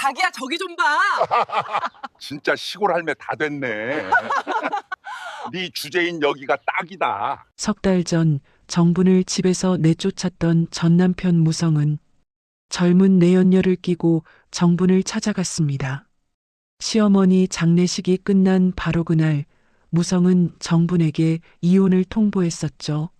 자기야, 저기 좀 봐. 진짜 시골 할매 다 됐네. 네 주제인 여기가 딱이다. 석 달 전 정분을 집에서 내쫓았던 전 남편 무성은 젊은 내연녀를 끼고 정분을 찾아갔습니다. 시어머니 장례식이 끝난 바로 그날 무성은 정분에게 이혼을 통보했었죠.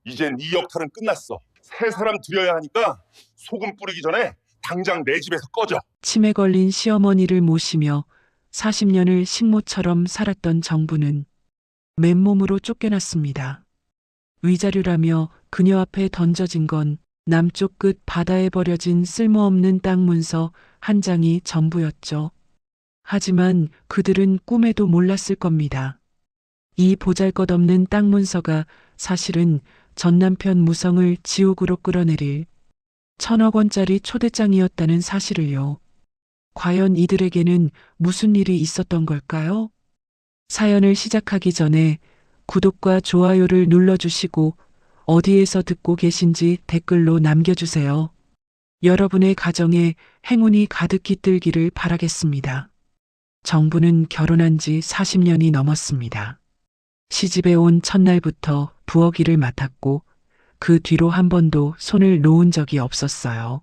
이젠 이 역할은 끝났어. 새 사람 들여야 하니까 소금 뿌리기 전에 당장 내 집에서 꺼져. 치매 걸린 시어머니를 모시며 40년을 식모처럼 살았던 정부는 맨몸으로 쫓겨났습니다. 위자료라며 그녀 앞에 던져진 건 남쪽 끝 바다에 버려진 쓸모없는 땅 문서 한 장이 전부였죠. 하지만 그들은 꿈에도 몰랐을 겁니다. 이 보잘것없는 땅 문서가 사실은 전 남편 무성을 지옥으로 끌어내릴 1,000억 원짜리 초대장이었다는 사실을요. 과연 이들에게는 무슨 일이 있었던 걸까요? 사연을 시작하기 전에 구독과 좋아요를 눌러주시고 어디에서 듣고 계신지 댓글로 남겨주세요. 여러분의 가정에 행운이 가득 깃들기를 바라겠습니다. 정부는 결혼한 지 40년이 넘었습니다. 시집에 온 첫날부터 부엌 일을 맡았고 그 뒤로 한 번도 손을 놓은 적이 없었어요.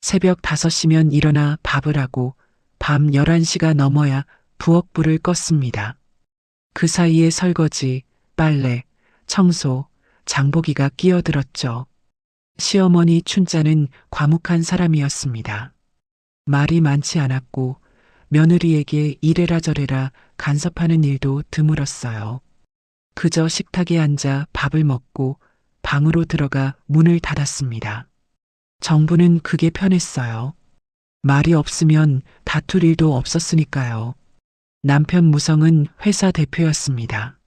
새벽 5시면 일어나 밥을 하고 밤 11시가 넘어야 부엌 불을 껐습니다. 그 사이에 설거지, 빨래, 청소, 장보기가 끼어들었죠. 시어머니 춘자는 과묵한 사람이었습니다. 말이 많지 않았고 며느리에게 이래라 저래라 간섭하는 일도 드물었어요. 그저 식탁에 앉아 밥을 먹고 방으로 들어가 문을 닫았습니다. 정부는 그게 편했어요. 말이 없으면 다툴 일도 없었으니까요. 남편 무성은 회사 대표였습니다.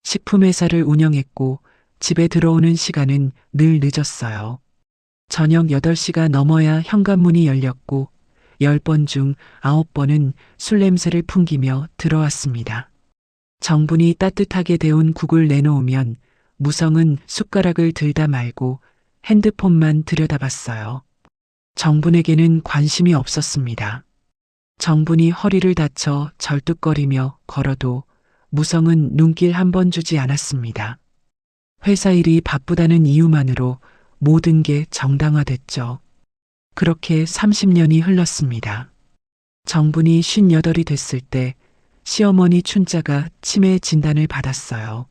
식품회사를 운영했고 집에 들어오는 시간은 늘 늦었어요. 저녁 8시가 넘어야 현관문이 열렸고 10번 중 9번은 술 냄새를 풍기며 들어왔습니다. 정분이 따뜻하게 데운 국을 내놓으면 무성은 숟가락을 들다 말고 핸드폰만 들여다봤어요. 정분에게는 관심이 없었습니다. 정분이 허리를 다쳐 절뚝거리며 걸어도 무성은 눈길 한 번 주지 않았습니다. 회사 일이 바쁘다는 이유만으로 모든 게 정당화됐죠. 그렇게 30년이 흘렀습니다. 정분이 58이 됐을 때 시어머니 춘자가 치매 진단을 받았어요.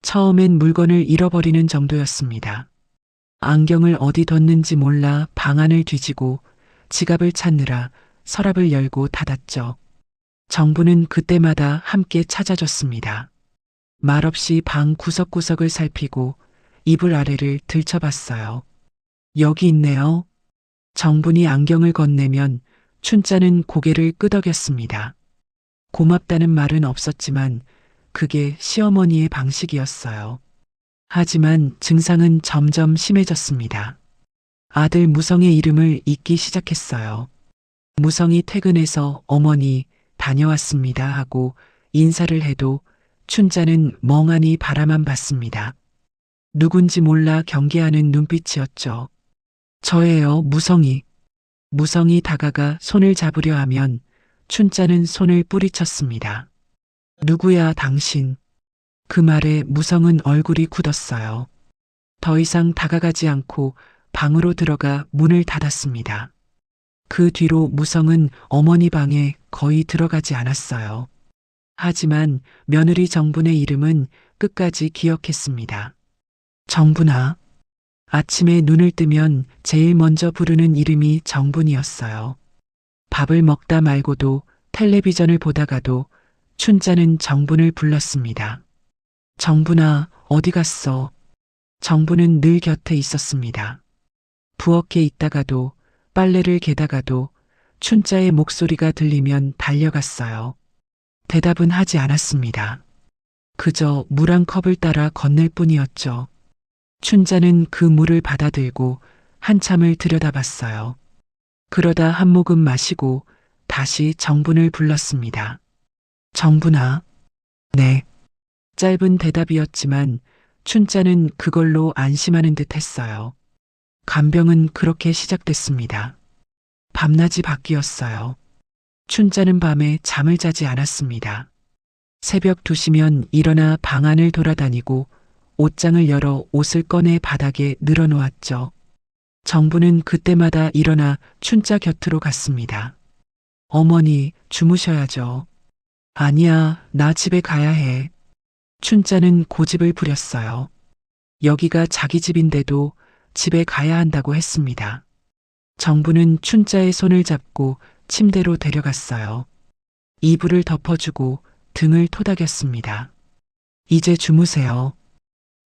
처음엔 물건을 잃어버리는 정도였습니다. 안경을 어디 뒀는지 몰라 방 안을 뒤지고 지갑을 찾느라 서랍을 열고 닫았죠. 정부는 그때마다 함께 찾아줬습니다. 말없이 방 구석구석을 살피고 이불 아래를 들춰봤어요. 여기 있네요. 정분이 안경을 건네면 춘자는 고개를 끄덕였습니다. 고맙다는 말은 없었지만 그게 시어머니의 방식이었어요. 하지만 증상은 점점 심해졌습니다. 아들 무성의 이름을 잊기 시작했어요. 무성이 퇴근해서 어머니 다녀왔습니다 하고 인사를 해도 춘자는 멍하니 바라만 봤습니다. 누군지 몰라 경계하는 눈빛이었죠. 저예요, 무성이. 무성이 다가가 손을 잡으려 하면 춘자는 손을 뿌리쳤습니다. 누구야, 당신? 그 말에 무성은 얼굴이 굳었어요. 더 이상 다가가지 않고 방으로 들어가 문을 닫았습니다. 그 뒤로 무성은 어머니 방에 거의 들어가지 않았어요. 하지만 며느리 정분의 이름은 끝까지 기억했습니다. 정분아. 아침에 눈을 뜨면 제일 먼저 부르는 이름이 정분이었어요. 밥을 먹다 말고도 텔레비전을 보다가도 춘자는 정분을 불렀습니다. 정분아, 어디 갔어? 정분은 늘 곁에 있었습니다. 부엌에 있다가도 빨래를 개다가도 춘자의 목소리가 들리면 달려갔어요. 대답은 하지 않았습니다. 그저 물 한 컵을 따라 건넬 뿐이었죠. 춘자는 그 물을 받아들고 한참을 들여다봤어요. 그러다 한 모금 마시고 다시 정분을 불렀습니다. 정분아. 네. 짧은 대답이었지만 춘자는 그걸로 안심하는 듯 했어요. 간병은 그렇게 시작됐습니다. 밤낮이 바뀌었어요. 춘자는 밤에 잠을 자지 않았습니다. 새벽 2시면 일어나 방 안을 돌아다니고 옷장을 열어 옷을 꺼내 바닥에 늘어놓았죠. 정부는 그때마다 일어나 춘자 곁으로 갔습니다. 어머니, 주무셔야죠. 아니야, 나 집에 가야 해. 춘자는 고집을 부렸어요. 여기가 자기 집인데도 집에 가야 한다고 했습니다. 정부는 춘자의 손을 잡고 침대로 데려갔어요. 이불을 덮어주고 등을 토닥였습니다. 이제 주무세요.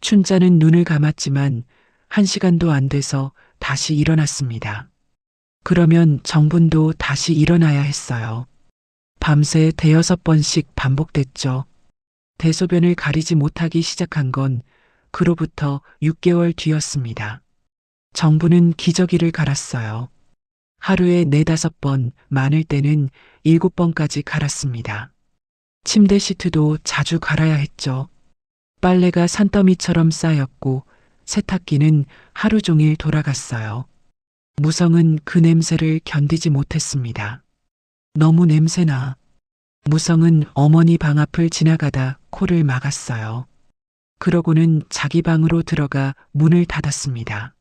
춘자는 눈을 감았지만 1시간도 안 돼서 다시 일어났습니다. 그러면 정분도 다시 일어나야 했어요. 밤새 5번씩 반복됐죠. 대소변을 가리지 못하기 시작한 건 그로부터 6개월 뒤였습니다. 정부는 기저귀를 갈았어요. 하루에 4-5번, 많을 때는 7번까지 갈았습니다. 침대 시트도 자주 갈아야 했죠. 빨래가 산더미처럼 쌓였고 세탁기는 하루 종일 돌아갔어요. 무성은 그 냄새를 견디지 못했습니다. 너무 냄새나. 무성은 어머니 방 앞을 지나가다 코를 막았어요. 그러고는 자기 방으로 들어가 문을 닫았습니다.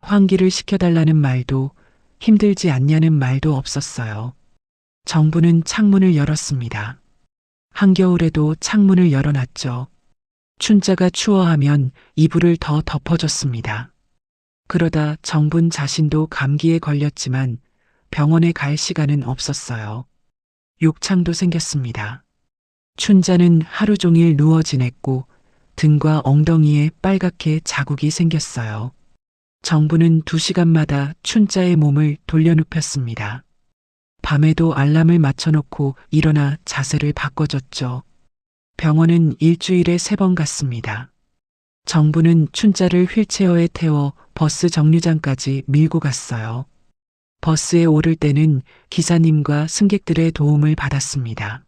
환기를 시켜달라는 말도 힘들지 않냐는 말도 없었어요. 정부는 창문을 열었습니다. 한겨울에도 창문을 열어놨죠. 춘자가 추워하면 이불을 더 덮어줬습니다. 그러다 정분 자신도 감기에 걸렸지만 병원에 갈 시간은 없었어요. 욕창도 생겼습니다. 춘자는 하루 종일 누워 지냈고 등과 엉덩이에 빨갛게 자국이 생겼어요. 정부는 2시간마다 춘자의 몸을 돌려눕혔습니다. 밤에도 알람을 맞춰놓고 일어나 자세를 바꿔줬죠. 병원은 일주일에 3번 갔습니다. 정부는 춘자를 휠체어에 태워 버스 정류장까지 밀고 갔어요. 버스에 오를 때는 기사님과 승객들의 도움을 받았습니다.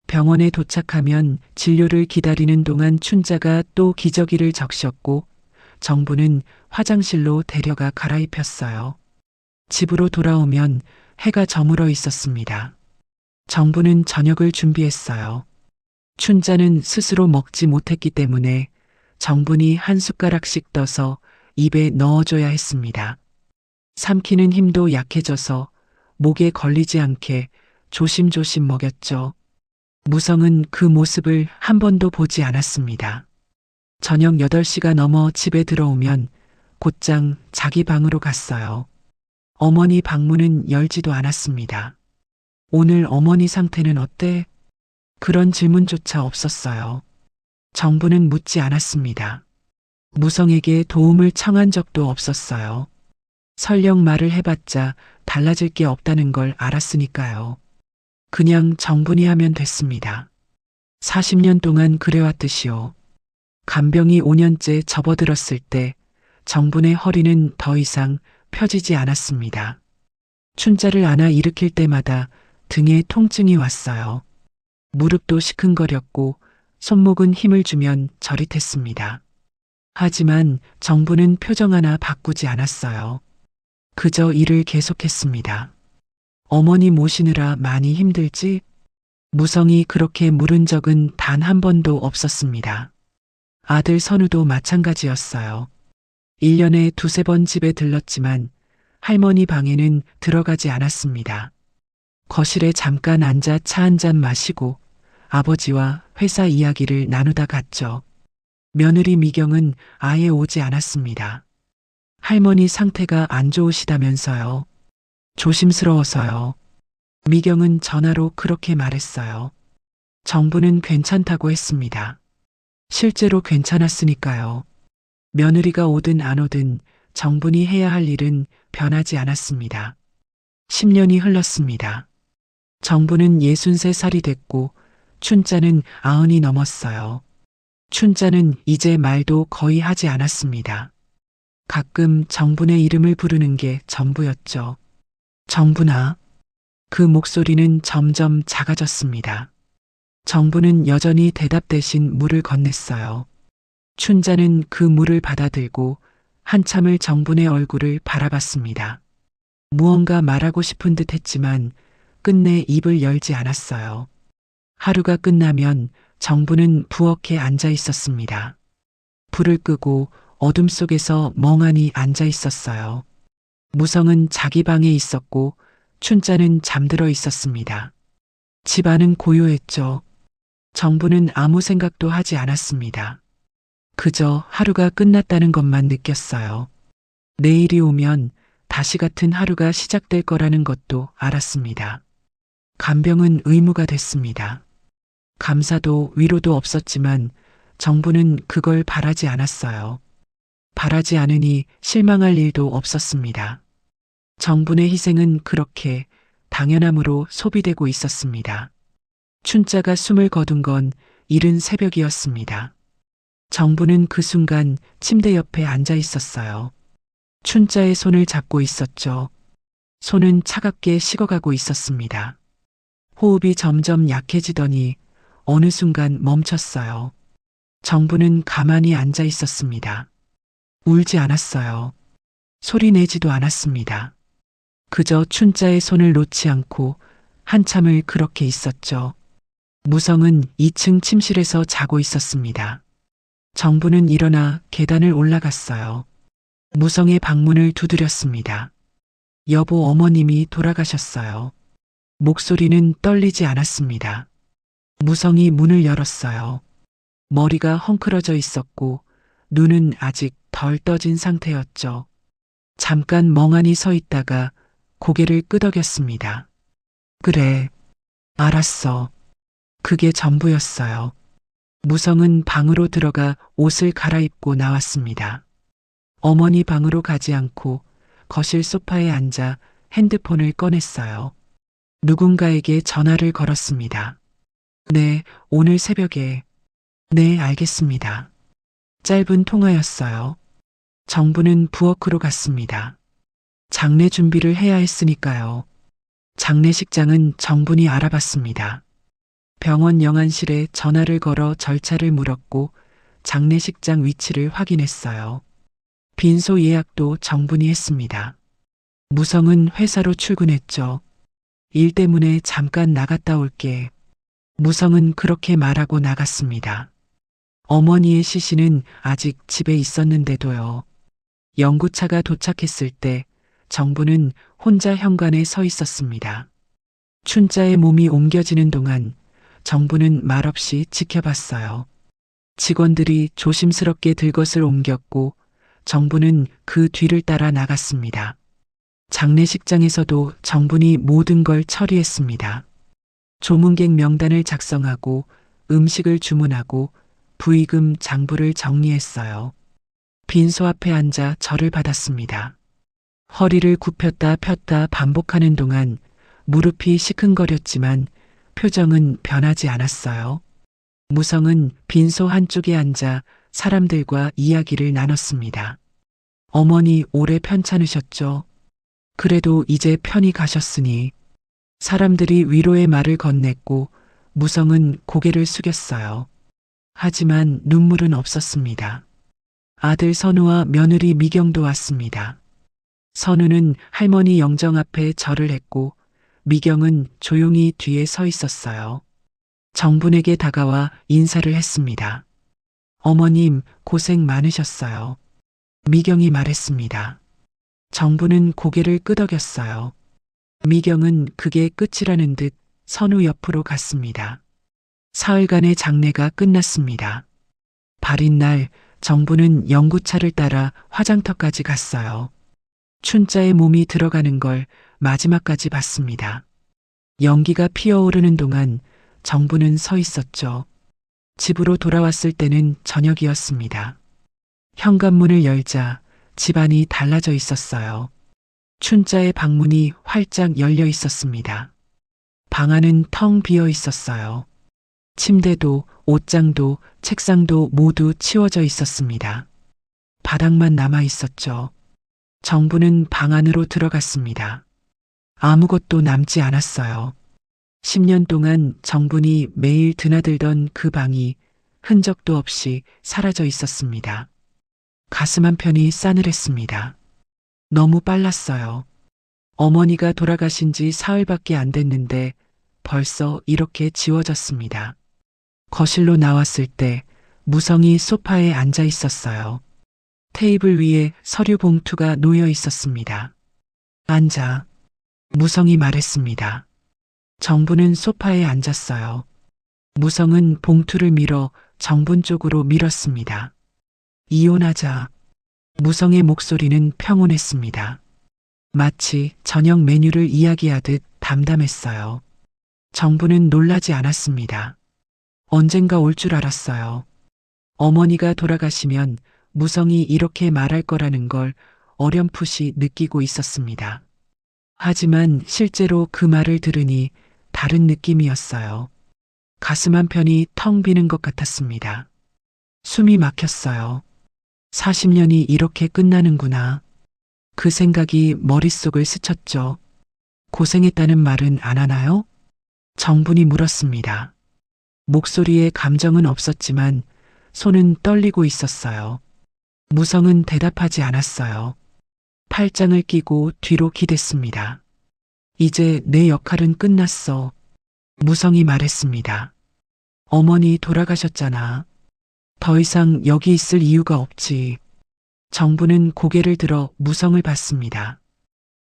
병원에 도착하면 진료를 기다리는 동안 춘자가 또 기저귀를 적셨고 정부는 화장실로 데려가 갈아입혔어요. 집으로 돌아오면 해가 저물어 있었습니다. 정부는 저녁을 준비했어요. 춘자는 스스로 먹지 못했기 때문에 정분이 한 숟가락씩 떠서 입에 넣어줘야 했습니다. 삼키는 힘도 약해져서 목에 걸리지 않게 조심조심 먹였죠. 무성은 그 모습을 한 번도 보지 않았습니다. 저녁 8시가 넘어 집에 들어오면 곧장 자기 방으로 갔어요. 어머니 방문은 열지도 않았습니다. 오늘 어머니 상태는 어때? 그런 질문조차 없었어요. 정부는 묻지 않았습니다. 무성에게 도움을 청한 적도 없었어요. 설령 말을 해봤자 달라질 게 없다는 걸 알았으니까요. 그냥 정분이 하면 됐습니다. 40년 동안 그래왔듯이요. 간병이 5년째 접어들었을 때 정분의 허리는 더 이상 펴지지 않았습니다. 춘자를 안아 일으킬 때마다 등에 통증이 왔어요. 무릎도 시큰거렸고 손목은 힘을 주면 저릿했습니다. 하지만 정부는 표정 하나 바꾸지 않았어요. 그저 일을 계속했습니다. 어머니 모시느라 많이 힘들지? 무성이 그렇게 물은 적은 단 한 번도 없었습니다. 아들 선우도 마찬가지였어요. 1년에 2-3번 집에 들렀지만 할머니 방에는 들어가지 않았습니다. 거실에 잠깐 앉아 차 한 잔 마시고 아버지와 회사 이야기를 나누다 갔죠. 며느리 미경은 아예 오지 않았습니다. 할머니 상태가 안 좋으시다면서요. 조심스러워서요. 미경은 전화로 그렇게 말했어요. 정부는 괜찮다고 했습니다. 실제로 괜찮았으니까요. 며느리가 오든 안 오든 정분이 해야 할 일은 변하지 않았습니다. 10년이 흘렀습니다. 정부는 63살이 됐고 춘자는 90이 넘었어요. 춘자는 이제 말도 거의 하지 않았습니다. 가끔 정분의 이름을 부르는 게 전부였죠. 정분아. 그 목소리는 점점 작아졌습니다. 정부는 여전히 대답 대신 물을 건넸어요. 춘자는 그 물을 받아들고 한참을 정분의 얼굴을 바라봤습니다. 무언가 말하고 싶은 듯 했지만 끝내 입을 열지 않았어요. 하루가 끝나면 정부는 부엌에 앉아 있었습니다. 불을 끄고 어둠 속에서 멍하니 앉아 있었어요. 무성은 자기 방에 있었고 춘자는 잠들어 있었습니다. 집안은 고요했죠. 정부는 아무 생각도 하지 않았습니다. 그저 하루가 끝났다는 것만 느꼈어요. 내일이 오면 다시 같은 하루가 시작될 거라는 것도 알았습니다. 간병은 의무가 됐습니다. 감사도 위로도 없었지만 정부는 그걸 바라지 않았어요. 바라지 않으니 실망할 일도 없었습니다. 정부의 희생은 그렇게 당연함으로 소비되고 있었습니다. 춘자가 숨을 거둔 건 이른 새벽이었습니다. 정부는 그 순간 침대 옆에 앉아 있었어요. 춘자의 손을 잡고 있었죠. 손은 차갑게 식어가고 있었습니다. 호흡이 점점 약해지더니 어느 순간 멈췄어요. 정부는 가만히 앉아 있었습니다. 울지 않았어요. 소리 내지도 않았습니다. 그저 춘자의 손을 놓지 않고 한참을 그렇게 있었죠. 무성은 2층 침실에서 자고 있었습니다. 정부는 일어나 계단을 올라갔어요. 무성의 방문을 두드렸습니다. 여보, 어머님이 돌아가셨어요. 목소리는 떨리지 않았습니다. 무성이 문을 열었어요. 머리가 헝클어져 있었고 눈은 아직 덜 떠진 상태였죠. 잠깐 멍하니 서 있다가 고개를 끄덕였습니다. 그래, 알았어. 그게 전부였어요. 무성은 방으로 들어가 옷을 갈아입고 나왔습니다. 어머니 방으로 가지 않고 거실 소파에 앉아 핸드폰을 꺼냈어요. 누군가에게 전화를 걸었습니다. 네, 오늘 새벽에. 네, 알겠습니다. 짧은 통화였어요. 정부는 부엌으로 갔습니다. 장례 준비를 해야 했으니까요. 장례식장은 정분이 알아봤습니다. 병원 영안실에 전화를 걸어 절차를 물었고 장례식장 위치를 확인했어요. 빈소 예약도 정분이 했습니다. 무성은 회사로 출근했죠. 일 때문에 잠깐 나갔다 올게. 무성은 그렇게 말하고 나갔습니다. 어머니의 시신은 아직 집에 있었는데도요. 연구차가 도착했을 때 정부는 혼자 현관에 서 있었습니다. 춘자의 몸이 옮겨지는 동안 정부는 말없이 지켜봤어요. 직원들이 조심스럽게 들것을 옮겼고 정부는 그 뒤를 따라 나갔습니다. 장례식장에서도 정분이 모든 걸 처리했습니다. 조문객 명단을 작성하고 음식을 주문하고 부의금 장부를 정리했어요. 빈소 앞에 앉아 절을 받았습니다. 허리를 굽혔다 폈다 반복하는 동안 무릎이 시큰거렸지만 표정은 변하지 않았어요. 무성은 빈소 한쪽에 앉아 사람들과 이야기를 나눴습니다. 어머니 오래 편찮으셨죠? 그래도 이제 편히 가셨으니. 사람들이 위로의 말을 건넸고 무성은 고개를 숙였어요. 하지만 눈물은 없었습니다. 아들 선우와 며느리 미경도 왔습니다. 선우는 할머니 영정 앞에 절을 했고 미경은 조용히 뒤에 서 있었어요. 정분에게 다가와 인사를 했습니다. 어머님, 고생 많으셨어요. 미경이 말했습니다. 정분은 고개를 끄덕였어요. 미경은 그게 끝이라는 듯 선우 옆으로 갔습니다. 사흘간의 장례가 끝났습니다. 발인 날 정부는 연구차를 따라 화장터까지 갔어요. 춘자의 몸이 들어가는 걸 마지막까지 봤습니다. 연기가 피어오르는 동안 정부는 서 있었죠. 집으로 돌아왔을 때는 저녁이었습니다. 현관문을 열자 집안이 달라져 있었어요. 춘자의 방문이 활짝 열려 있었습니다. 방 안은 텅 비어 있었어요. 침대도 옷장도 책상도 모두 치워져 있었습니다. 바닥만 남아 있었죠. 정부는 방 안으로 들어갔습니다. 아무것도 남지 않았어요. 10년 동안 정분이 매일 드나들던 그 방이 흔적도 없이 사라져 있었습니다. 가슴 한편이 싸늘했습니다. 너무 빨랐어요. 어머니가 돌아가신 지 사흘밖에 안 됐는데 벌써 이렇게 지워졌습니다. 거실로 나왔을 때 무성이 소파에 앉아 있었어요. 테이블 위에 서류 봉투가 놓여 있었습니다. 앉아. 무성이 말했습니다. 정부는 소파에 앉았어요. 무성은 봉투를 밀어 정분 쪽으로 밀었습니다. 이혼하자. 무성의 목소리는 평온했습니다. 마치 저녁 메뉴를 이야기하듯 담담했어요. 정부는 놀라지 않았습니다. 언젠가 올 줄 알았어요. 어머니가 돌아가시면 무성이 이렇게 말할 거라는 걸 어렴풋이 느끼고 있었습니다. 하지만 실제로 그 말을 들으니 다른 느낌이었어요. 가슴 한편이 텅 비는 것 같았습니다. 숨이 막혔어요. 40년이 이렇게 끝나는구나. 그 생각이 머릿속을 스쳤죠. 고생했다는 말은 안 하나요? 정분이 물었습니다. 목소리에 감정은 없었지만 손은 떨리고 있었어요. 무성은 대답하지 않았어요. 팔짱을 끼고 뒤로 기댔습니다. 이제 내 역할은 끝났어. 무성이 말했습니다. 어머니 돌아가셨잖아. 더 이상 여기 있을 이유가 없지. 정부는 고개를 들어 무성을 봤습니다.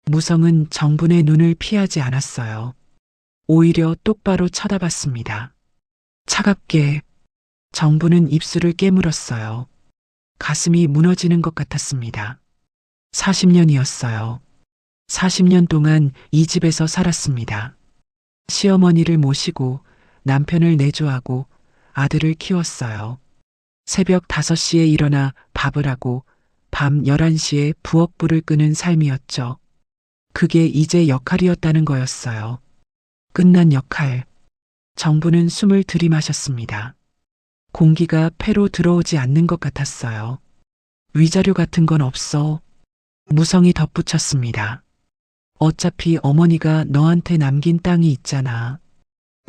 무성은 정분의 눈을 피하지 않았어요. 오히려 똑바로 쳐다봤습니다. 차갑게. 정부는 입술을 깨물었어요. 가슴이 무너지는 것 같았습니다. 40년이었어요. 40년 동안 이 집에서 살았습니다. 시어머니를 모시고 남편을 내조하고 아들을 키웠어요. 새벽 5시에 일어나 밥을 하고 밤 11시에 부엌불을 끄는 삶이었죠. 그게 이제 역할이었다는 거였어요. 끝난 역할. 정부는 숨을 들이마셨습니다. 공기가 폐로 들어오지 않는 것 같았어요. 위자료 같은 건 없어. 무성이 덧붙였습니다. 어차피 어머니가 너한테 남긴 땅이 있잖아.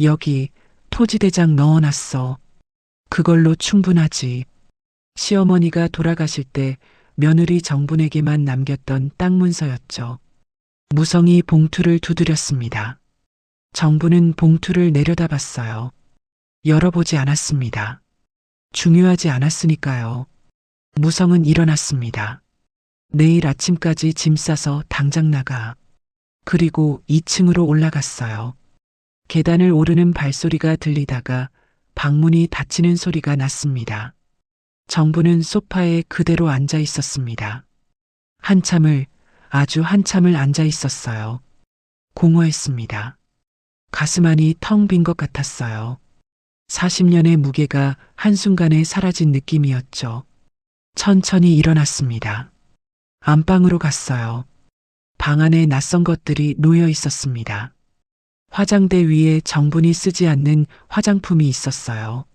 여기 토지대장 넣어놨어. 그걸로 충분하지. 시어머니가 돌아가실 때 며느리 정분에게만 남겼던 땅 문서였죠. 무성이 봉투를 두드렸습니다. 정부는 봉투를 내려다봤어요. 열어보지 않았습니다. 중요하지 않았으니까요. 무성은 일어났습니다. 내일 아침까지 짐 싸서 당장 나가. 그리고 2층으로 올라갔어요. 계단을 오르는 발소리가 들리다가 방문이 닫히는 소리가 났습니다. 정부는 소파에 그대로 앉아 있었습니다. 아주 한참을 앉아 있었어요. 공허했습니다. 가슴 안이 텅 빈 것 같았어요. 40년의 무게가 한순간에 사라진 느낌이었죠. 천천히 일어났습니다. 안방으로 갔어요. 방 안에 낯선 것들이 놓여 있었습니다. 화장대 위에 정분이 쓰지 않는 화장품이 있었어요.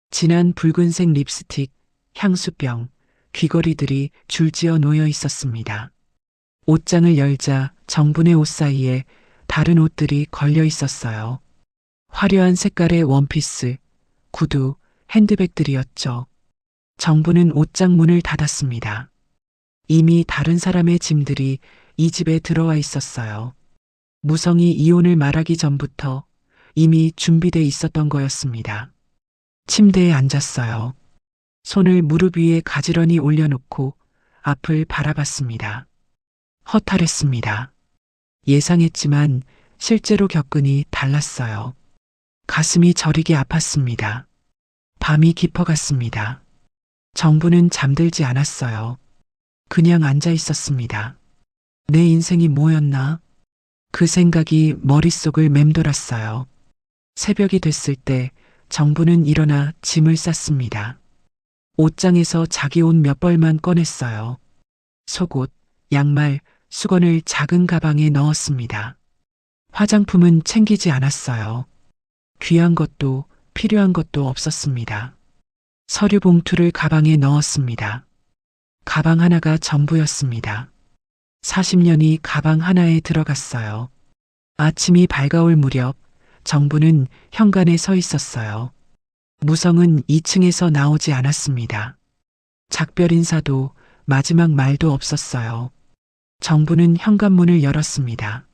진한 붉은색 립스틱, 향수병, 귀걸이들이 줄지어 놓여 있었습니다. 옷장을 열자 정분의 옷 사이에 다른 옷들이 걸려 있었어요. 화려한 색깔의 원피스, 구두, 핸드백들이었죠. 정부는 옷장 문을 닫았습니다. 이미 다른 사람의 짐들이 이 집에 들어와 있었어요. 무성이 이혼을 말하기 전부터 이미 준비돼 있었던 거였습니다. 침대에 앉았어요. 손을 무릎 위에 가지런히 올려놓고 앞을 바라봤습니다. 허탈했습니다. 예상했지만 실제로 겪으니 달랐어요. 가슴이 저리게 아팠습니다. 밤이 깊어갔습니다. 정부는 잠들지 않았어요. 그냥 앉아 있었습니다. 내 인생이 뭐였나? 그 생각이 머릿속을 맴돌았어요. 새벽이 됐을 때 정부는 일어나 짐을 쌌습니다. 옷장에서 자기 옷 몇 벌만 꺼냈어요. 속옷, 양말, 수건을 작은 가방에 넣었습니다. 화장품은 챙기지 않았어요. 귀한 것도 필요한 것도 없었습니다. 서류 봉투를 가방에 넣었습니다. 가방 하나가 전부였습니다. 40년이 가방 하나에 들어갔어요. 아침이 밝아올 무렵 정부는 현관에 서 있었어요. 무성은 2층에서 나오지 않았습니다. 작별 인사도 마지막 말도 없었어요. 정부는 현관문을 열었습니다.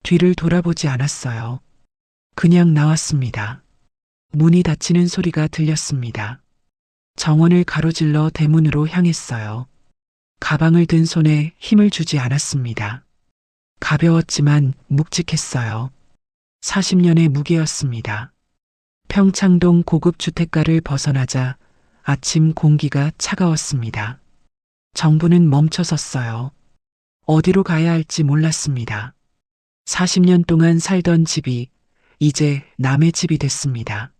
뒤를 돌아보지 않았어요. 그냥 나왔습니다. 문이 닫히는 소리가 들렸습니다. 정원을 가로질러 대문으로 향했어요. 가방을 든 손에 힘을 주지 않았습니다. 가벼웠지만 묵직했어요. 40년의 무게였습니다. 평창동 고급 주택가를 벗어나자 아침 공기가 차가웠습니다. 정부는 멈춰섰어요. 어디로 가야 할지 몰랐습니다. 40년 동안 살던 집이 이제 남의 집이 됐습니다.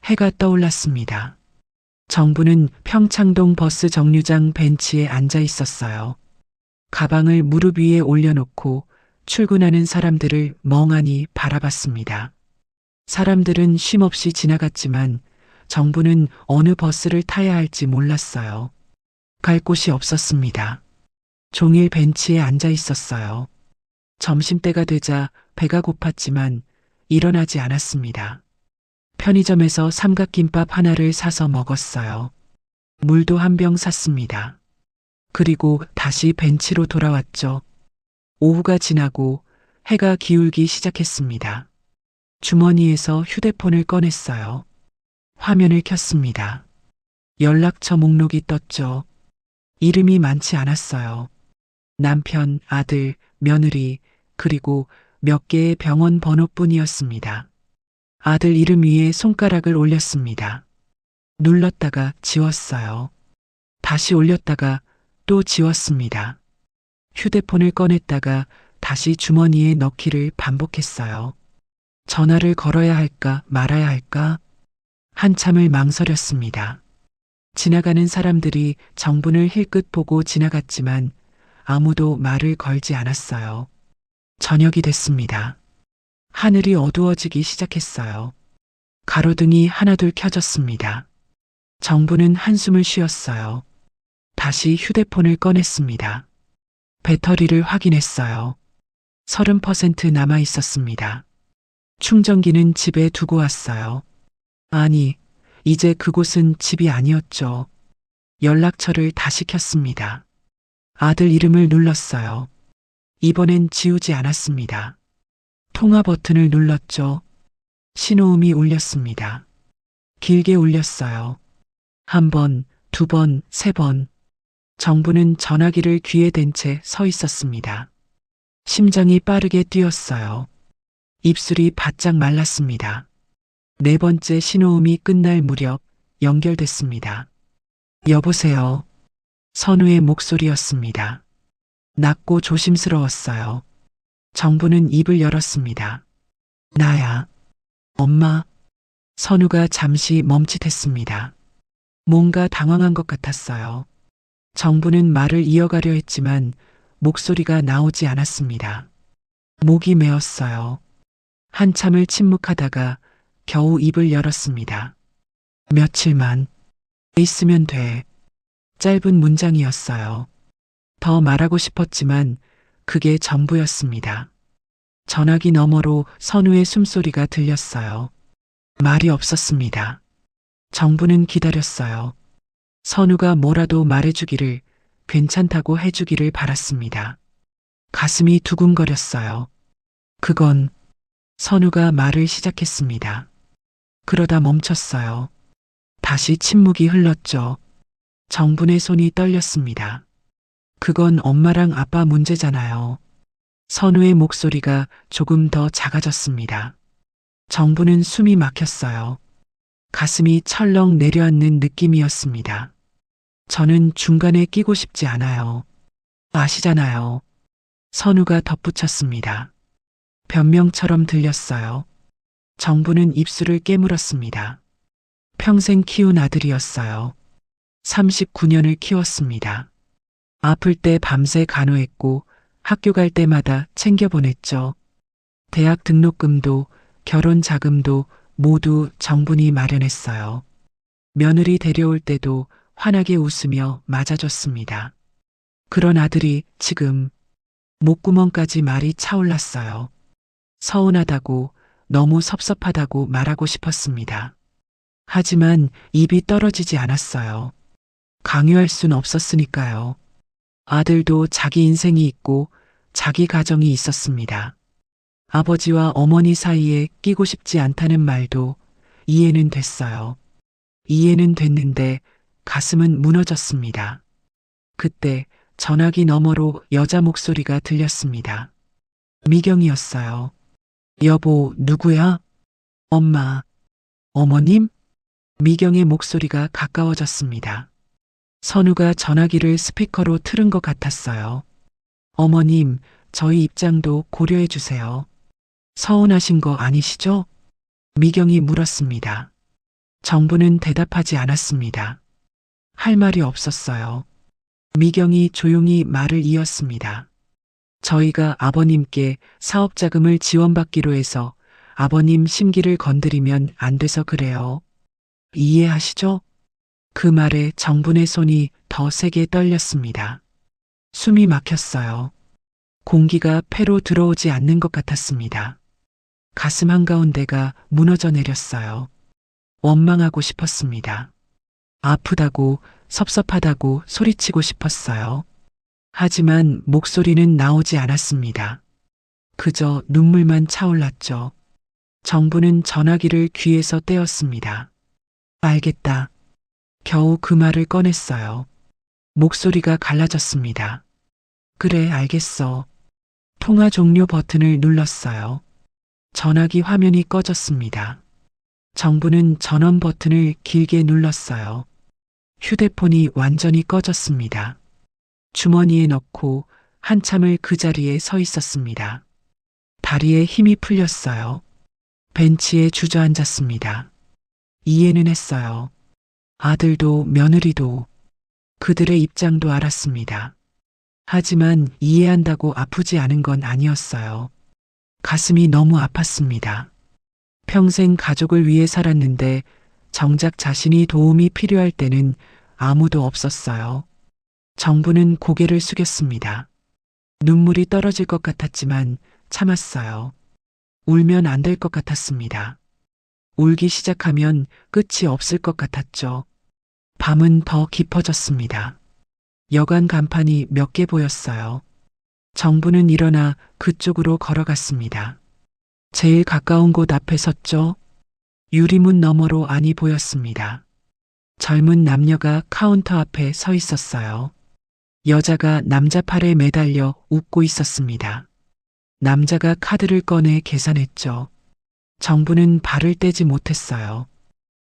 해가 떠올랐습니다. 정부는 평창동 버스 정류장 벤치에 앉아 있었어요. 가방을 무릎 위에 올려놓고 출근하는 사람들을 멍하니 바라봤습니다. 사람들은 쉼없이 지나갔지만 정부는 어느 버스를 타야 할지 몰랐어요. 갈 곳이 없었습니다. 종일 벤치에 앉아 있었어요. 점심때가 되자 배가 고팠지만 일어나지 않았습니다. 편의점에서 삼각김밥 하나를 사서 먹었어요. 물도 한 병 샀습니다. 그리고 다시 벤치로 돌아왔죠. 오후가 지나고 해가 기울기 시작했습니다. 주머니에서 휴대폰을 꺼냈어요. 화면을 켰습니다. 연락처 목록이 떴죠. 이름이 많지 않았어요. 남편, 아들, 며느리, 그리고 몇 개의 병원 번호뿐이었습니다. 아들 이름 위에 손가락을 올렸습니다. 눌렀다가 지웠어요. 다시 올렸다가 또 지웠습니다. 휴대폰을 꺼냈다가 다시 주머니에 넣기를 반복했어요. 전화를 걸어야 할까 말아야 할까? 한참을 망설였습니다. 지나가는 사람들이 정분을 힐끗 보고 지나갔지만 아무도 말을 걸지 않았어요. 저녁이 됐습니다. 하늘이 어두워지기 시작했어요. 가로등이 하나둘 켜졌습니다. 정부는 한숨을 쉬었어요. 다시 휴대폰을 꺼냈습니다. 배터리를 확인했어요. 30% 남아 있었습니다. 충전기는 집에 두고 왔어요. 아니, 이제 그곳은 집이 아니었죠. 연락처를 다시 켰습니다. 아들 이름을 눌렀어요. 이번엔 지우지 않았습니다. 통화 버튼을 눌렀죠. 신호음이 울렸습니다. 길게 울렸어요. 한 번, 두 번, 세 번. 정부는 전화기를 귀에 댄 채 서 있었습니다. 심장이 빠르게 뛰었어요. 입술이 바짝 말랐습니다. 네 번째 신호음이 끝날 무렵 연결됐습니다. 여보세요. 선우의 목소리였습니다. 낮고 조심스러웠어요. 정부는 입을 열었습니다. 나야. 엄마. 선우가 잠시 멈칫했습니다. 뭔가 당황한 것 같았어요. 정부는 말을 이어가려 했지만 목소리가 나오지 않았습니다. 목이 메었어요. 한참을 침묵하다가 겨우 입을 열었습니다. 며칠만 있으면 돼. 짧은 문장이었어요. 더 말하고 싶었지만 그게 전부였습니다. 전화기 너머로 선우의 숨소리가 들렸어요. 말이 없었습니다. 정부는 기다렸어요. 선우가 뭐라도 말해주기를, 괜찮다고 해주기를 바랐습니다. 가슴이 두근거렸어요. 그건 선우가 말을 시작했습니다. 그러다 멈췄어요. 다시 침묵이 흘렀죠. 정분의 손이 떨렸습니다. 그건 엄마랑 아빠 문제잖아요. 선우의 목소리가 조금 더 작아졌습니다. 정부는 숨이 막혔어요. 가슴이 철렁 내려앉는 느낌이었습니다. 저는 중간에 끼고 싶지 않아요. 아시잖아요. 선우가 덧붙였습니다. 변명처럼 들렸어요. 정부는 입술을 깨물었습니다. 평생 키운 아들이었어요. 39년을 키웠습니다. 아플 때 밤새 간호했고 학교 갈 때마다 챙겨보냈죠. 대학 등록금도 결혼 자금도 모두 정분이 마련했어요. 며느리 데려올 때도 환하게 웃으며 맞아줬습니다. 그런 아들이 지금 목구멍까지 말이 차올랐어요. 서운하다고, 너무 섭섭하다고 말하고 싶었습니다. 하지만 입이 떨어지지 않았어요. 강요할 순 없었으니까요. 아들도 자기 인생이 있고 자기 가정이 있었습니다. 아버지와 어머니 사이에 끼고 싶지 않다는 말도 이해는 됐어요. 이해는 됐는데 가슴은 무너졌습니다. 그때 전화기 너머로 여자 목소리가 들렸습니다. 미경이었어요. 여보, 누구야? 엄마. 어머님? 미경의 목소리가 가까워졌습니다. 선우가 전화기를 스피커로 틀은 것 같았어요. 어머님, 저희 입장도 고려해 주세요. 서운하신 거 아니시죠? 미경이 물었습니다. 정부는 대답하지 않았습니다. 할 말이 없었어요. 미경이 조용히 말을 이었습니다. 저희가 아버님께 사업자금을 지원받기로 해서 아버님 심기를 건드리면 안 돼서 그래요. 이해하시죠? 그 말에 정분의 손이 더 세게 떨렸습니다. 숨이 막혔어요. 공기가 폐로 들어오지 않는 것 같았습니다. 가슴 한가운데가 무너져 내렸어요. 원망하고 싶었습니다. 아프다고 섭섭하다고 소리치고 싶었어요. 하지만 목소리는 나오지 않았습니다. 그저 눈물만 차올랐죠. 정부는 전화기를 귀에서 떼었습니다. 알겠다. 겨우 그 말을 꺼냈어요. 목소리가 갈라졌습니다. 그래, 알겠어. 통화 종료 버튼을 눌렀어요. 전화기 화면이 꺼졌습니다. 정부는 전원 버튼을 길게 눌렀어요. 휴대폰이 완전히 꺼졌습니다. 주머니에 넣고 한참을 그 자리에 서 있었습니다. 다리에 힘이 풀렸어요. 벤치에 주저앉았습니다. 이해는 했어요. 아들도 며느리도 그들의 입장도 알았습니다. 하지만 이해한다고 아프지 않은 건 아니었어요. 가슴이 너무 아팠습니다. 평생 가족을 위해 살았는데 정작 자신이 도움이 필요할 때는 아무도 없었어요. 정부는 고개를 숙였습니다. 눈물이 떨어질 것 같았지만 참았어요. 울면 안 될 것 같았습니다. 울기 시작하면 끝이 없을 것 같았죠. 밤은 더 깊어졌습니다. 여관 간판이 몇 개 보였어요. 정부는 일어나 그쪽으로 걸어갔습니다. 제일 가까운 곳 앞에 섰죠. 유리문 너머로 안이 보였습니다. 젊은 남녀가 카운터 앞에 서 있었어요. 여자가 남자 팔에 매달려 웃고 있었습니다. 남자가 카드를 꺼내 계산했죠. 정부는 발을 떼지 못했어요.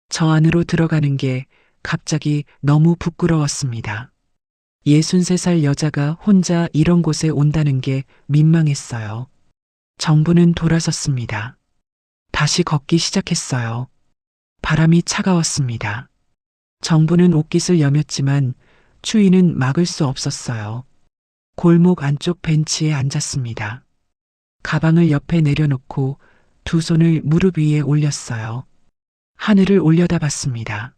저 안으로 들어가는 게 갑자기 너무 부끄러웠습니다. 63살 여자가 혼자 이런 곳에 온다는 게 민망했어요. 정부는 돌아섰습니다. 다시 걷기 시작했어요. 바람이 차가웠습니다. 정부는 옷깃을 여몄지만 추위는 막을 수 없었어요. 골목 안쪽 벤치에 앉았습니다. 가방을 옆에 내려놓고 두 손을 무릎 위에 올렸어요. 하늘을 올려다봤습니다.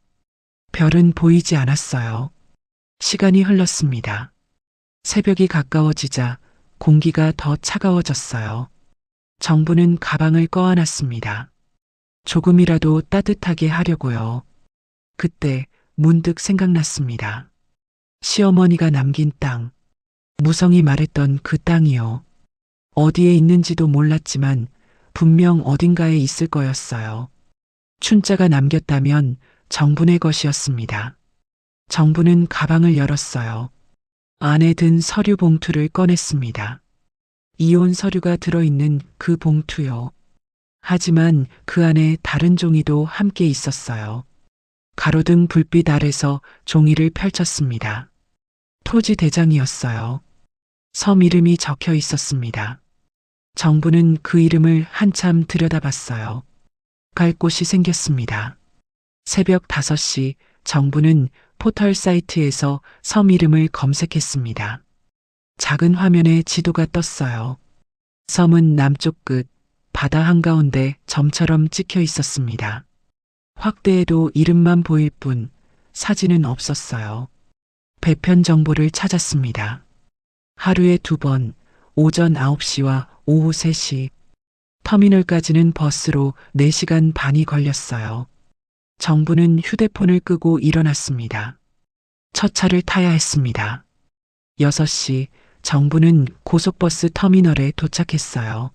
별은 보이지 않았어요. 시간이 흘렀습니다. 새벽이 가까워지자 공기가 더 차가워졌어요. 정부는 가방을 꺼안았습니다. 조금이라도 따뜻하게 하려고요. 그때 문득 생각났습니다. 시어머니가 남긴 땅, 무성이 말했던 그 땅이요. 어디에 있는지도 몰랐지만 분명 어딘가에 있을 거였어요. 춘자가 남겼다면 정분의 것이었습니다. 정부는 가방을 열었어요. 안에 든 서류 봉투를 꺼냈습니다. 이혼 서류가 들어있는 그 봉투요. 하지만 그 안에 다른 종이도 함께 있었어요. 가로등 불빛 아래서 종이를 펼쳤습니다. 토지 대장이었어요. 섬 이름이 적혀 있었습니다. 정부는 그 이름을 한참 들여다봤어요. 갈 곳이 생겼습니다. 새벽 5시 정부는 포털 사이트에서 섬 이름을 검색했습니다. 작은 화면에 지도가 떴어요. 섬은 남쪽 끝, 바다 한가운데 점처럼 찍혀 있었습니다. 확대해도 이름만 보일 뿐 사진은 없었어요. 배편 정보를 찾았습니다. 하루에 2번, 오전 9시와 오후 3시. 터미널까지는 버스로 4시간 반이 걸렸어요. 정부는 휴대폰을 끄고 일어났습니다. 첫 차를 타야 했습니다. 6시 정부는 고속버스 터미널에 도착했어요.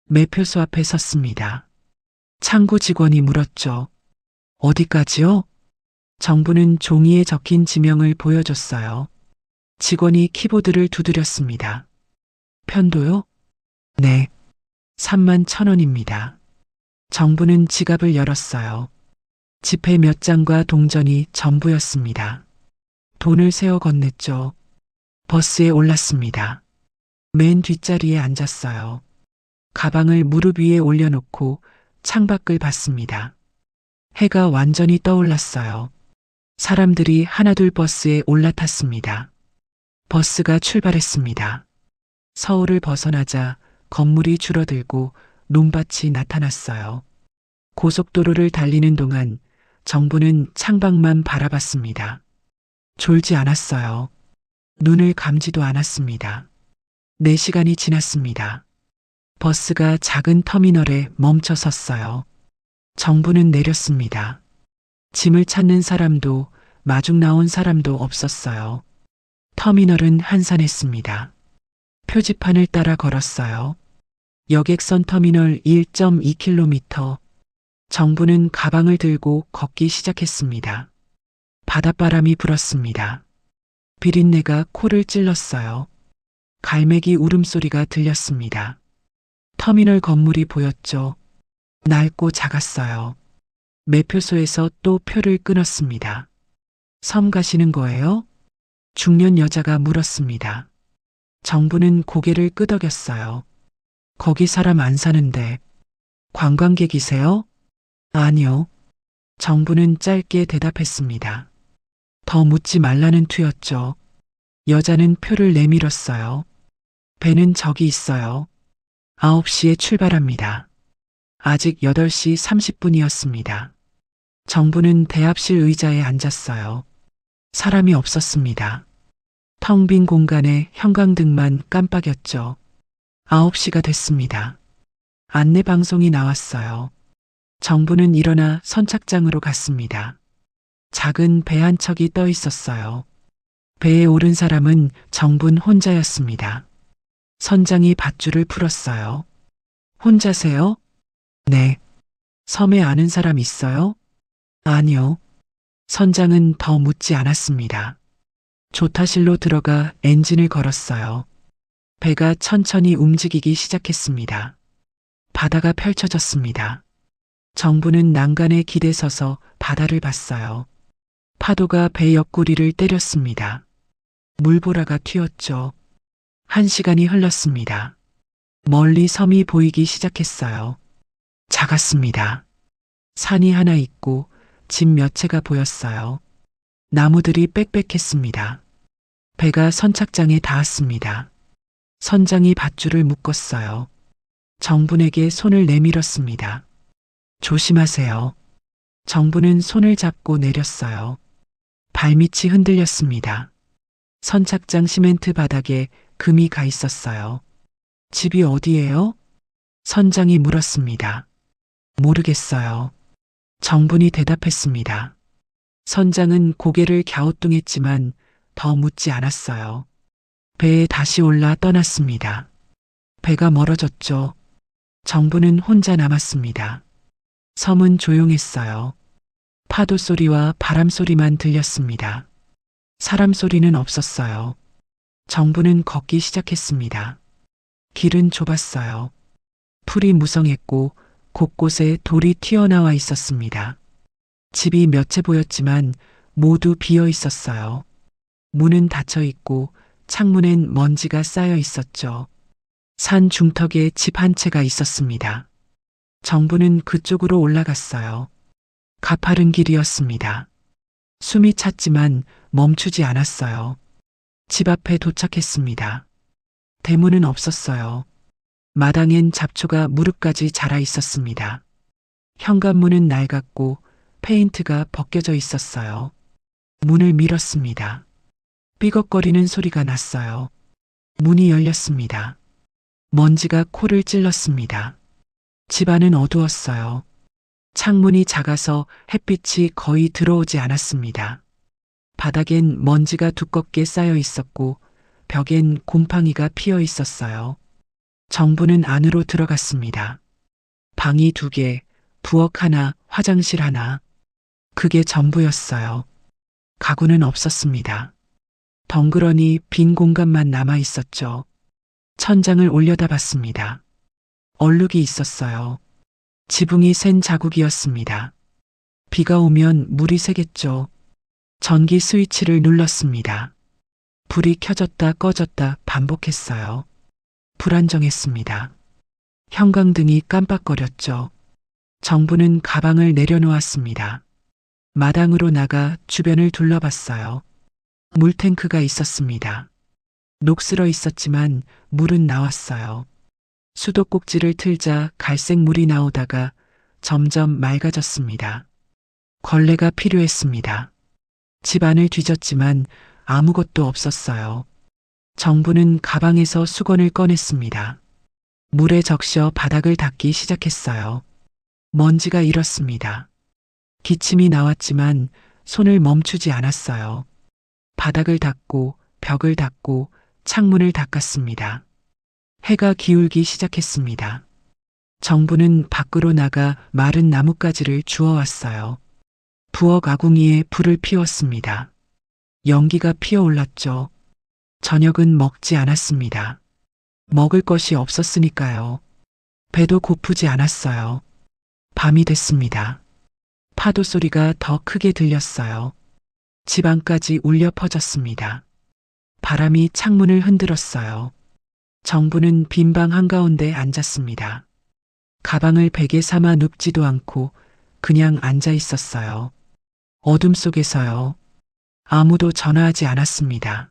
매표소 앞에 섰습니다. 창구 직원이 물었죠. 어디까지요? 정부는 종이에 적힌 지명을 보여줬어요. 직원이 키보드를 두드렸습니다. 편도요? 네. 31,000원입니다. 정부는 지갑을 열었어요. 지폐 몇 장과 동전이 전부였습니다. 돈을 세어 건넸죠. 버스에 올랐습니다. 맨 뒷자리에 앉았어요. 가방을 무릎 위에 올려놓고 창밖을 봤습니다. 해가 완전히 떠올랐어요. 사람들이 하나둘 버스에 올라탔습니다. 버스가 출발했습니다. 서울을 벗어나자 건물이 줄어들고 논밭이 나타났어요. 고속도로를 달리는 동안 정부는 창밖만 바라봤습니다. 졸지 않았어요. 눈을 감지도 않았습니다. 4시간이 지났습니다. 버스가 작은 터미널에 멈춰 섰어요. 정부는 내렸습니다. 짐을 찾는 사람도 마중 나온 사람도 없었어요. 터미널은 한산했습니다. 표지판을 따라 걸었어요. 여객선 터미널 1.2km. 정부는 가방을 들고 걷기 시작했습니다. 바닷바람이 불었습니다. 비린내가 코를 찔렀어요. 갈매기 울음소리가 들렸습니다. 터미널 건물이 보였죠. 낡고 작았어요. 매표소에서 또 표를 끊었습니다. 섬 가시는 거예요? 중년 여자가 물었습니다. 정부는 고개를 끄덕였어요. 거기 사람 안 사는데. 관광객이세요? 아니요. 정부는 짧게 대답했습니다. 더 묻지 말라는 투였죠. 여자는 표를 내밀었어요. 배는 저기 있어요. 9시에 출발합니다. 아직 8시 30분이었습니다. 정부는 대합실 의자에 앉았어요. 사람이 없었습니다. 텅 빈 공간에 형광등만 깜빡였죠. 9시가 됐습니다. 안내방송이 나왔어요. 정부는 일어나 선착장으로 갔습니다. 작은 배 한 척이 떠 있었어요. 배에 오른 사람은 정분 혼자였습니다. 선장이 밧줄을 풀었어요. 혼자세요? 네. 섬에 아는 사람 있어요? 아니요. 선장은 더 묻지 않았습니다. 조타실로 들어가 엔진을 걸었어요. 배가 천천히 움직이기 시작했습니다. 바다가 펼쳐졌습니다. 정부는 난간에 기대서서 바다를 봤어요. 파도가 배 옆구리를 때렸습니다. 물보라가 튀었죠. 1시간이 흘렀습니다. 멀리 섬이 보이기 시작했어요. 작았습니다. 산이 하나 있고 집 몇 채가 보였어요. 나무들이 빽빽했습니다. 배가 선착장에 닿았습니다. 선장이 밧줄을 묶었어요. 정분에게 손을 내밀었습니다. 조심하세요. 정부는 손을 잡고 내렸어요. 발밑이 흔들렸습니다. 선착장 시멘트 바닥에 금이 가 있었어요. 집이 어디예요? 선장이 물었습니다. 모르겠어요. 정분이 대답했습니다. 선장은 고개를 갸우뚱했지만 더 묻지 않았어요. 배에 다시 올라 떠났습니다. 배가 멀어졌죠. 정부는 혼자 남았습니다. 섬은 조용했어요. 파도 소리와 바람 소리만 들렸습니다. 사람 소리는 없었어요. 정부는 걷기 시작했습니다. 길은 좁았어요. 풀이 무성했고 곳곳에 돌이 튀어나와 있었습니다. 집이 몇 채 보였지만 모두 비어 있었어요. 문은 닫혀 있고 창문엔 먼지가 쌓여 있었죠. 산 중턱에 집 한 채가 있었습니다. 정부는 그쪽으로 올라갔어요. 가파른 길이었습니다. 숨이 찼지만 멈추지 않았어요. 집 앞에 도착했습니다. 대문은 없었어요. 마당엔 잡초가 무릎까지 자라 있었습니다. 현관문은 낡았고 페인트가 벗겨져 있었어요. 문을 밀었습니다. 삐걱거리는 소리가 났어요. 문이 열렸습니다. 먼지가 코를 찔렀습니다. 집 안은 어두웠어요. 창문이 작아서 햇빛이 거의 들어오지 않았습니다. 바닥엔 먼지가 두껍게 쌓여 있었고 벽엔 곰팡이가 피어 있었어요. 정부는 안으로 들어갔습니다. 방이 2개, 부엌 하나, 화장실 하나. 그게 전부였어요. 가구는 없었습니다. 덩그러니 빈 공간만 남아 있었죠. 천장을 올려다 봤습니다. 얼룩이 있었어요. 지붕이 샌 자국이었습니다. 비가 오면 물이 새겠죠. 전기 스위치를 눌렀습니다. 불이 켜졌다 꺼졌다 반복했어요. 불안정했습니다. 형광등이 깜빡거렸죠. 정부는 가방을 내려놓았습니다. 마당으로 나가 주변을 둘러봤어요. 물탱크가 있었습니다. 녹슬어 있었지만 물은 나왔어요. 수도꼭지를 틀자 갈색 물이 나오다가 점점 맑아졌습니다. 걸레가 필요했습니다. 집안을 뒤졌지만 아무것도 없었어요. 정부는 가방에서 수건을 꺼냈습니다. 물에 적셔 바닥을 닦기 시작했어요. 먼지가 일었습니다. 기침이 나왔지만 손을 멈추지 않았어요. 바닥을 닦고 벽을 닦고 창문을 닦았습니다. 해가 기울기 시작했습니다. 정부는 밖으로 나가 마른 나뭇가지를 주워왔어요. 부엌 아궁이에 불을 피웠습니다. 연기가 피어올랐죠. 저녁은 먹지 않았습니다. 먹을 것이 없었으니까요. 배도 고프지 않았어요. 밤이 됐습니다. 파도 소리가 더 크게 들렸어요. 집 안까지 울려 퍼졌습니다. 바람이 창문을 흔들었어요. 정부는 빈 방 한가운데 앉았습니다. 가방을 베개 삼아 눕지도 않고 그냥 앉아 있었어요. 어둠 속에서요. 아무도 전화하지 않았습니다.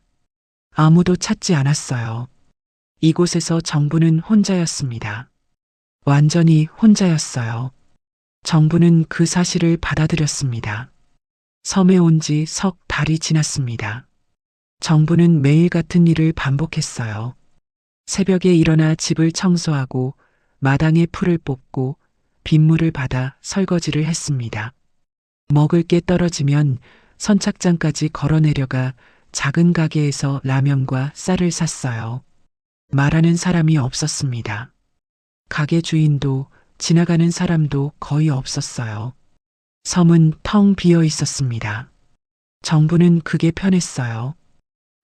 아무도 찾지 않았어요. 이곳에서 정부는 혼자였습니다. 완전히 혼자였어요. 정부는 그 사실을 받아들였습니다. 섬에 온 지 석 달이 지났습니다. 정부는 매일 같은 일을 반복했어요. 새벽에 일어나 집을 청소하고 마당에 풀을 뽑고 빗물을 받아 설거지를 했습니다. 먹을 게 떨어지면 선착장까지 걸어 내려가 작은 가게에서 라면과 쌀을 샀어요. 말하는 사람이 없었습니다. 가게 주인도 지나가는 사람도 거의 없었어요. 섬은 텅 비어 있었습니다. 정부는 그게 편했어요.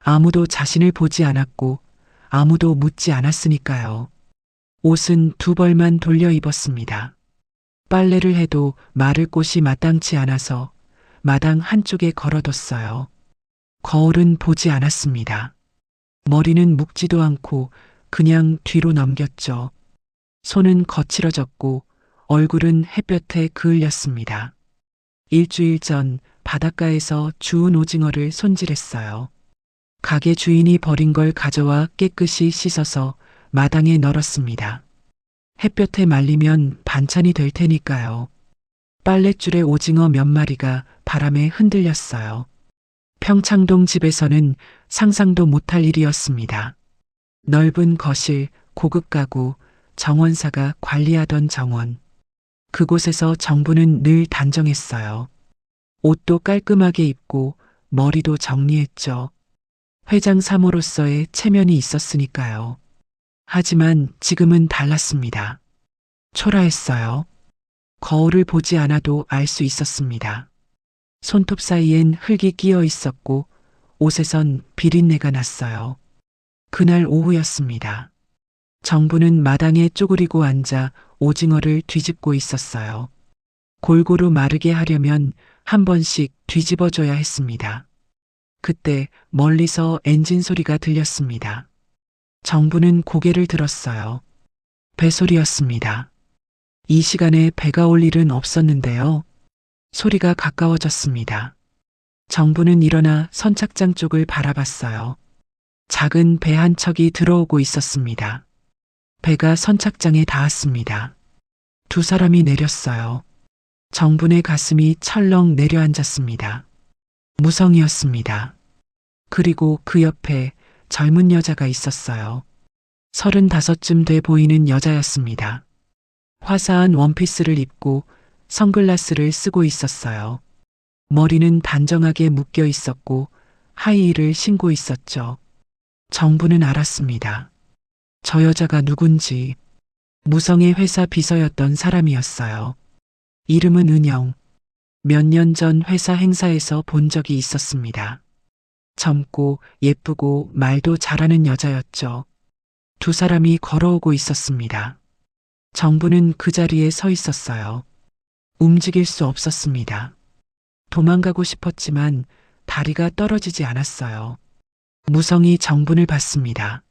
아무도 자신을 보지 않았고 아무도 묻지 않았으니까요. 옷은 2벌만 돌려 입었습니다. 빨래를 해도 마를 곳이 마땅치 않아서 마당 한쪽에 걸어뒀어요. 거울은 보지 않았습니다. 머리는 묶지도 않고 그냥 뒤로 넘겼죠. 손은 거칠어졌고 얼굴은 햇볕에 그을렸습니다. 일주일 전 바닷가에서 주운 오징어를 손질했어요. 가게 주인이 버린 걸 가져와 깨끗이 씻어서 마당에 널었습니다. 햇볕에 말리면 반찬이 될 테니까요. 빨랫줄에 오징어 몇 마리가 바람에 흔들렸어요. 평창동 집에서는 상상도 못할 일이었습니다. 넓은 거실, 고급 가구, 정원사가 관리하던 정원. 그곳에서 정부는 늘 단정했어요. 옷도 깔끔하게 입고 머리도 정리했죠. 회장 사모로서의 체면이 있었으니까요. 하지만 지금은 달랐습니다. 초라했어요. 거울을 보지 않아도 알 수 있었습니다. 손톱 사이엔 흙이 끼어 있었고 옷에선 비린내가 났어요. 그날 오후였습니다. 정부는 마당에 쪼그리고 앉아 오징어를 뒤집고 있었어요. 골고루 마르게 하려면 한 번씩 뒤집어줘야 했습니다. 그때 멀리서 엔진 소리가 들렸습니다. 정부는 고개를 들었어요. 배소리였습니다. 이 시간에 배가 올 일은 없었는데요. 소리가 가까워졌습니다. 정부는 일어나 선착장 쪽을 바라봤어요. 작은 배 한 척이 들어오고 있었습니다. 배가 선착장에 닿았습니다. 2 사람이 내렸어요. 정분의 가슴이 철렁 내려앉았습니다. 무성이었습니다. 그리고 그 옆에 젊은 여자가 있었어요. 35쯤 돼 보이는 여자였습니다. 화사한 원피스를 입고 선글라스를 쓰고 있었어요. 머리는 단정하게 묶여 있었고 하이힐을 신고 있었죠. 정부는 알았습니다. 저 여자가 누군지. 무성의 회사 비서였던 사람이었어요. 이름은 은영. 몇 년 전 회사 행사에서 본 적이 있었습니다. 젊고 예쁘고 말도 잘하는 여자였죠. 두 사람이 걸어오고 있었습니다. 정부는 그 자리에 서 있었어요. 움직일 수 없었습니다. 도망가고 싶었지만 다리가 떨어지지 않았어요. 무성이 정분을 봤습니다.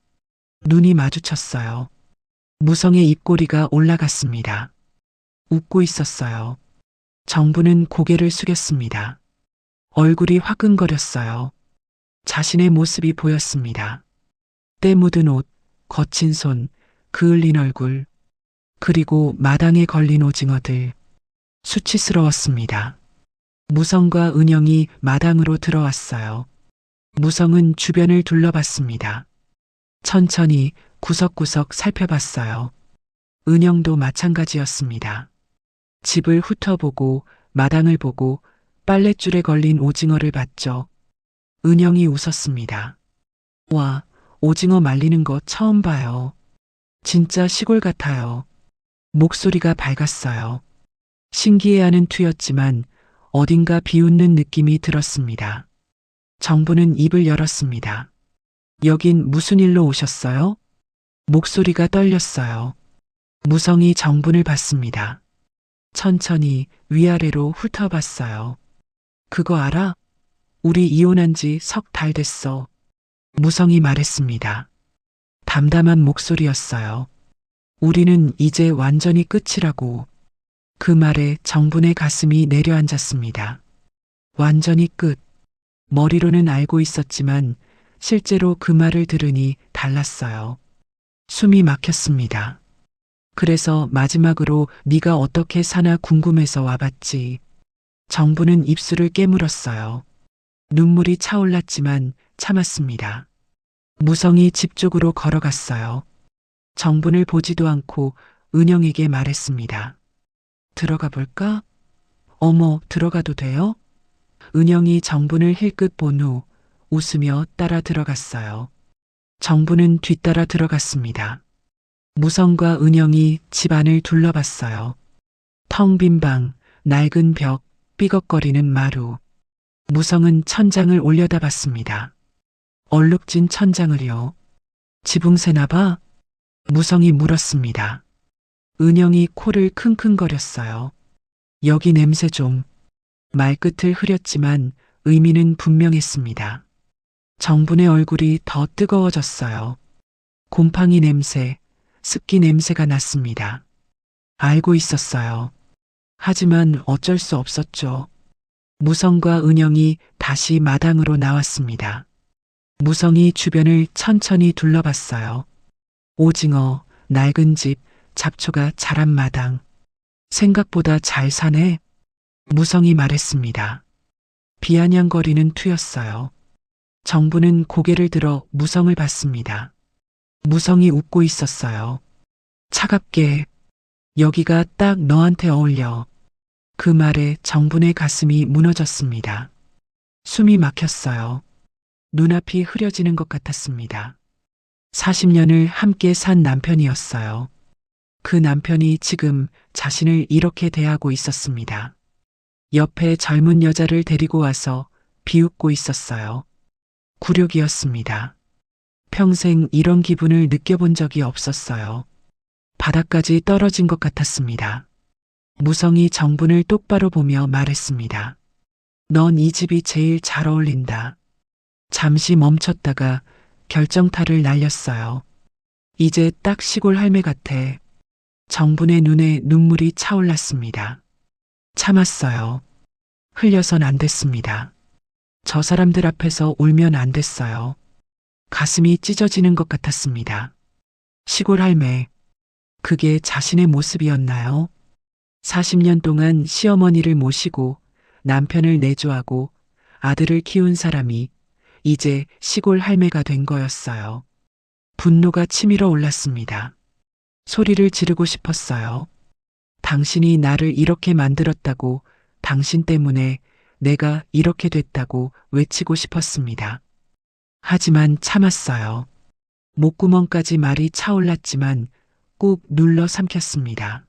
눈이 마주쳤어요. 무성의 입꼬리가 올라갔습니다. 웃고 있었어요. 정부는 고개를 숙였습니다. 얼굴이 화끈거렸어요. 자신의 모습이 보였습니다. 때 묻은 옷, 거친 손, 그을린 얼굴, 그리고 마당에 걸린 오징어들. 수치스러웠습니다. 무성과 은영이 마당으로 들어왔어요. 무성은 주변을 둘러봤습니다. 천천히 구석구석 살펴봤어요. 은영도 마찬가지였습니다. 집을 훑어보고 마당을 보고 빨랫줄에 걸린 오징어를 봤죠. 은영이 웃었습니다. 와, 오징어 말리는 거 처음 봐요. 진짜 시골 같아요. 목소리가 밝았어요. 신기해하는 투였지만 어딘가 비웃는 느낌이 들었습니다. 정부는 입을 열었습니다. 여긴 무슨 일로 오셨어요? 목소리가 떨렸어요. 무성이 정분을 봤습니다. 천천히 위아래로 훑어봤어요. 그거 알아? 우리 이혼한 지 석 달 됐어. 무성이 말했습니다. 담담한 목소리였어요. 우리는 이제 완전히 끝이라고. 그 말에 정분의 가슴이 내려앉았습니다. 완전히 끝. 머리로는 알고 있었지만 실제로 그 말을 들으니 달랐어요. 숨이 막혔습니다. 그래서 마지막으로 네가 어떻게 사나 궁금해서 와봤지. 정부는 입술을 깨물었어요. 눈물이 차올랐지만 참았습니다. 무성이 집 쪽으로 걸어갔어요. 정분을 보지도 않고 은영에게 말했습니다. 들어가 볼까? 어머, 들어가도 돼요? 은영이 정분을 힐끗 본 후 웃으며 따라 들어갔어요. 정부는 뒤따라 들어갔습니다. 무성과 은영이 집 안을 둘러봤어요. 텅 빈 방, 낡은 벽, 삐걱거리는 마루. 무성은 천장을 올려다봤습니다. 얼룩진 천장을요. 지붕 새나 봐? 무성이 물었습니다. 은영이 코를 킁킁거렸어요. 여기 냄새 좀. 말끝을 흐렸지만 의미는 분명했습니다. 정분의 얼굴이 더 뜨거워졌어요. 곰팡이 냄새, 습기 냄새가 났습니다. 알고 있었어요. 하지만 어쩔 수 없었죠. 무성과 은영이 다시 마당으로 나왔습니다. 무성이 주변을 천천히 둘러봤어요. 오징어, 낡은 집, 잡초가 자란 마당. 생각보다 잘 사네. 무성이 말했습니다. 비아냥거리는 투였어요. 정부는 고개를 들어 무성을 봤습니다. 무성이 웃고 있었어요. 차갑게, 여기가 딱 너한테 어울려. 그 말에 정분의 가슴이 무너졌습니다. 숨이 막혔어요. 눈앞이 흐려지는 것 같았습니다. 40년을 함께 산 남편이었어요. 그 남편이 지금 자신을 이렇게 대하고 있었습니다. 옆에 젊은 여자를 데리고 와서 비웃고 있었어요. 굴욕이었습니다. 평생 이런 기분을 느껴본 적이 없었어요. 바닥까지 떨어진 것 같았습니다. 무성이 정분을 똑바로 보며 말했습니다. 넌 이 집이 제일 잘 어울린다. 잠시 멈췄다가 결정타를 날렸어요. 이제 딱 시골 할매 같아. 정분의 눈에 눈물이 차올랐습니다. 참았어요. 흘려선 안 됐습니다. 저 사람들 앞에서 울면 안 됐어요. 가슴이 찢어지는 것 같았습니다. 시골 할매, 그게 자신의 모습이었나요? 40년 동안 시어머니를 모시고 남편을 내조하고 아들을 키운 사람이 이제 시골 할매가 된 거였어요. 분노가 치밀어 올랐습니다. 소리를 지르고 싶었어요. 당신이 나를 이렇게 만들었다고, 당신 때문에 내가 이렇게 됐다고 외치고 싶었습니다. 하지만 참았어요. 목구멍까지 말이 차올랐지만 꾹 눌러 삼켰습니다.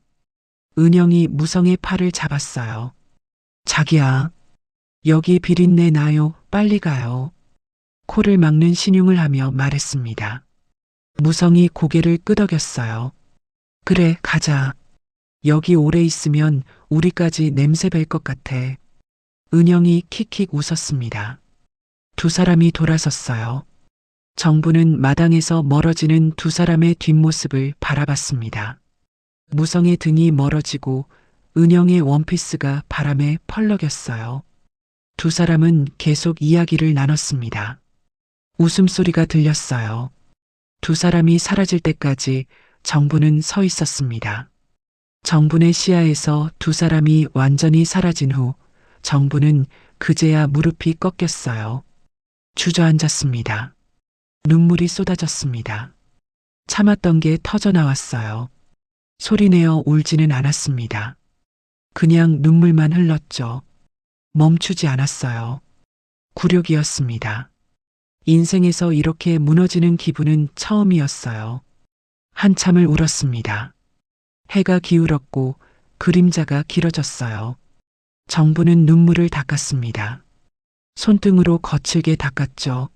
은영이 무성의 팔을 잡았어요. 자기야, 여기 비린내 나요. 빨리 가요. 코를 막는 신용을 하며 말했습니다. 무성이 고개를 끄덕였어요. 그래, 가자. 여기 오래 있으면 우리까지 냄새 뵐 것 같아. 은영이 킥킥 웃었습니다. 두 사람이 돌아섰어요. 정부는 마당에서 멀어지는 두 사람의 뒷모습을 바라봤습니다. 무성의 등이 멀어지고 은영의 원피스가 바람에 펄럭였어요. 두 사람은 계속 이야기를 나눴습니다. 웃음소리가 들렸어요. 두 사람이 사라질 때까지 정부는 서 있었습니다. 정분의 시야에서 두 사람이 완전히 사라진 후 정부는 그제야 무릎이 꺾였어요. 주저앉았습니다. 눈물이 쏟아졌습니다. 참았던 게 터져 나왔어요. 소리내어 울지는 않았습니다. 그냥 눈물만 흘렀죠. 멈추지 않았어요. 굴욕이었습니다. 인생에서 이렇게 무너지는 기분은 처음이었어요. 한참을 울었습니다. 해가 기울었고 그림자가 길어졌어요. 정부는 눈물을 닦았습니다. 손등으로 거칠게 닦았죠.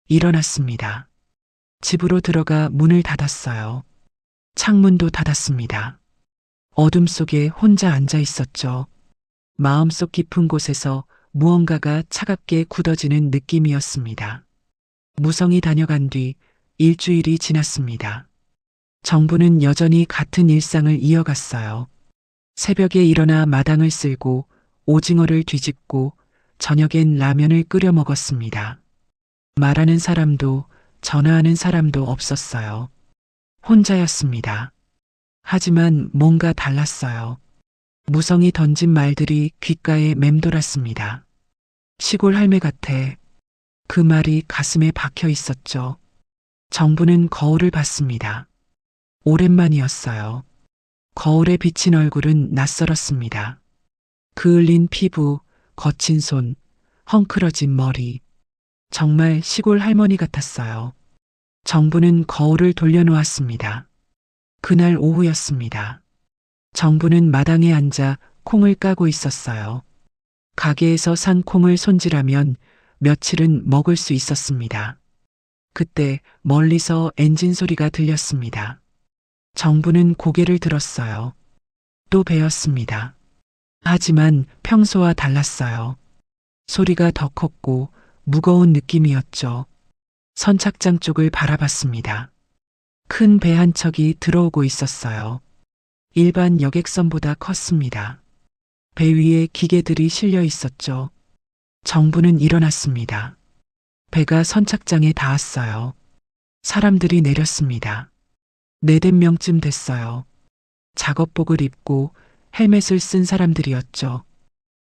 일어났습니다. 집으로 들어가 문을 닫았어요. 창문도 닫았습니다. 어둠 속에 혼자 앉아 있었죠. 마음속 깊은 곳에서 무언가가 차갑게 굳어지는 느낌이었습니다. 무성이 다녀간 뒤 일주일이 지났습니다. 정부는 여전히 같은 일상을 이어갔어요. 새벽에 일어나 마당을 쓸고 오징어를 뒤집고 저녁엔 라면을 끓여 먹었습니다. 말하는 사람도 전화하는 사람도 없었어요. 혼자였습니다. 하지만 뭔가 달랐어요. 무성이 던진 말들이 귓가에 맴돌았습니다. 시골 할매 같아. 그 말이 가슴에 박혀 있었죠. 정부는 거울을 봤습니다. 오랜만이었어요. 거울에 비친 얼굴은 낯설었습니다. 그을린 피부, 거친 손, 헝클어진 머리. 정말 시골 할머니 같았어요. 정부는 거울을 돌려놓았습니다. 그날 오후였습니다. 정부는 마당에 앉아 콩을 까고 있었어요. 가게에서 산 콩을 손질하면 며칠은 먹을 수 있었습니다. 그때 멀리서 엔진 소리가 들렸습니다. 정부는 고개를 들었어요. 또 베었습니다. 하지만 평소와 달랐어요. 소리가 더 컸고 무거운 느낌이었죠. 선착장 쪽을 바라봤습니다. 큰 배 한 척이 들어오고 있었어요. 일반 여객선보다 컸습니다. 배 위에 기계들이 실려 있었죠. 정부는 일어났습니다. 배가 선착장에 닿았어요. 사람들이 내렸습니다. 4~5명쯤 됐어요. 작업복을 입고 헬멧을 쓴 사람들이었죠.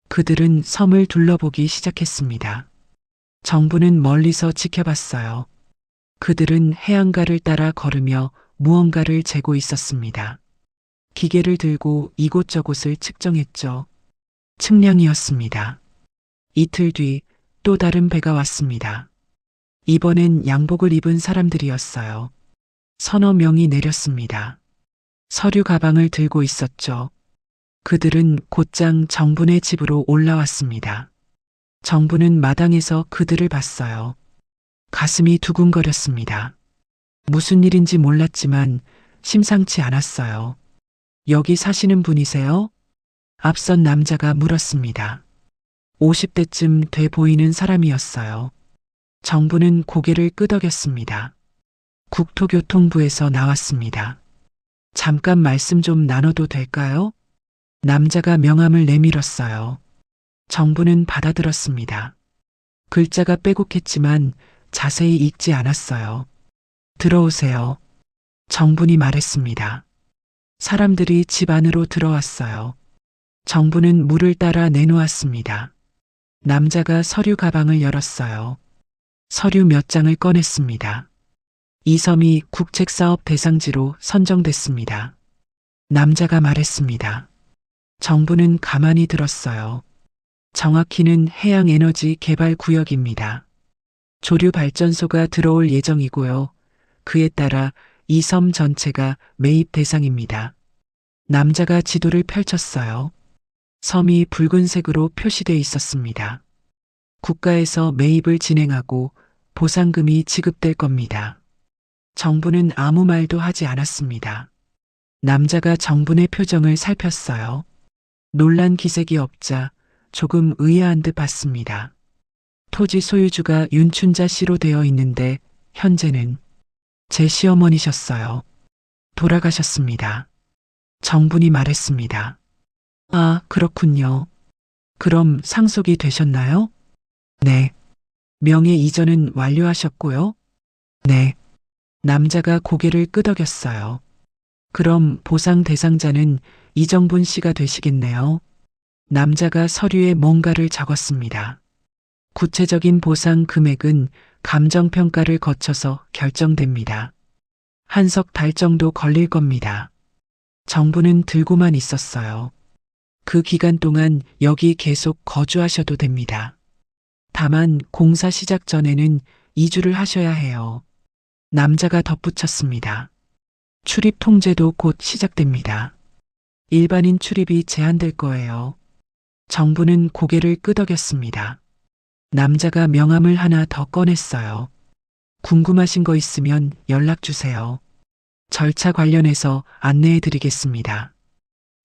그들은 섬을 둘러보기 시작했습니다. 정부는 멀리서 지켜봤어요. 그들은 해안가를 따라 걸으며 무언가를 재고 있었습니다. 기계를 들고 이곳저곳을 측정했죠. 측량이었습니다. 이틀 뒤 또 다른 배가 왔습니다. 이번엔 양복을 입은 사람들이었어요. 서너 명이 내렸습니다. 서류 가방을 들고 있었죠. 그들은 곧장 정분의 집으로 올라왔습니다. 정부는 마당에서 그들을 봤어요. 가슴이 두근거렸습니다. 무슨 일인지 몰랐지만 심상치 않았어요. 여기 사시는 분이세요? 앞선 남자가 물었습니다. 50대쯤 돼 보이는 사람이었어요. 정부는 고개를 끄덕였습니다. 국토교통부에서 나왔습니다. 잠깐 말씀 좀 나눠도 될까요? 남자가 명함을 내밀었어요. 정부는 받아들었습니다. 글자가 빼곡했지만 자세히 읽지 않았어요. 들어오세요. 정분이 말했습니다. 사람들이 집 안으로 들어왔어요. 정부는 물을 따라 내놓았습니다. 남자가 서류 가방을 열었어요. 서류 몇 장을 꺼냈습니다. 이 섬이 국책사업 대상지로 선정됐습니다. 남자가 말했습니다. 정부는 가만히 들었어요. 정확히는 해양에너지 개발 구역입니다. 조류 발전소가 들어올 예정이고요. 그에 따라 이 섬 전체가 매입 대상입니다. 남자가 지도를 펼쳤어요. 섬이 붉은색으로 표시돼 있었습니다. 국가에서 매입을 진행하고 보상금이 지급될 겁니다. 정부는 아무 말도 하지 않았습니다. 남자가 정분의 표정을 살폈어요. 놀란 기색이 없자 조금 의아한 듯 봤습니다. 토지 소유주가 윤춘자 씨로 되어 있는데 현재는 제 시어머니셨어요. 돌아가셨습니다. 정분이 말했습니다. 아, 그렇군요. 그럼 상속이 되셨나요? 네. 명예 이전은 완료하셨고요? 네. 남자가 고개를 끄덕였어요. 그럼 보상 대상자는 이정분 씨가 되시겠네요. 남자가 서류에 뭔가를 적었습니다. 구체적인 보상 금액은 감정평가를 거쳐서 결정됩니다. 한 석 달 정도 걸릴 겁니다. 정부는 들고만 있었어요. 그 기간 동안 여기 계속 거주하셔도 됩니다. 다만 공사 시작 전에는 이주를 하셔야 해요. 남자가 덧붙였습니다. 출입 통제도 곧 시작됩니다. 일반인 출입이 제한될 거예요. 정부는 고개를 끄덕였습니다. 남자가 명함을 하나 더 꺼냈어요. 궁금하신 거 있으면 연락 주세요. 절차 관련해서 안내해 드리겠습니다.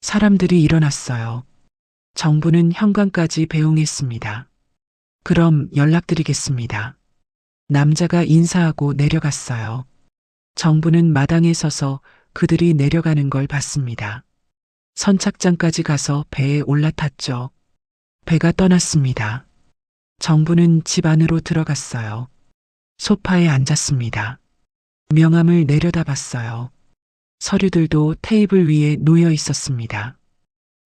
사람들이 일어났어요. 정부는 현관까지 배웅했습니다. 그럼 연락드리겠습니다. 남자가 인사하고 내려갔어요. 정부는 마당에 서서 그들이 내려가는 걸 봤습니다. 선착장까지 가서 배에 올라탔죠. 배가 떠났습니다. 정부는 집 안으로 들어갔어요. 소파에 앉았습니다. 명함을 내려다봤어요. 서류들도 테이블 위에 놓여 있었습니다.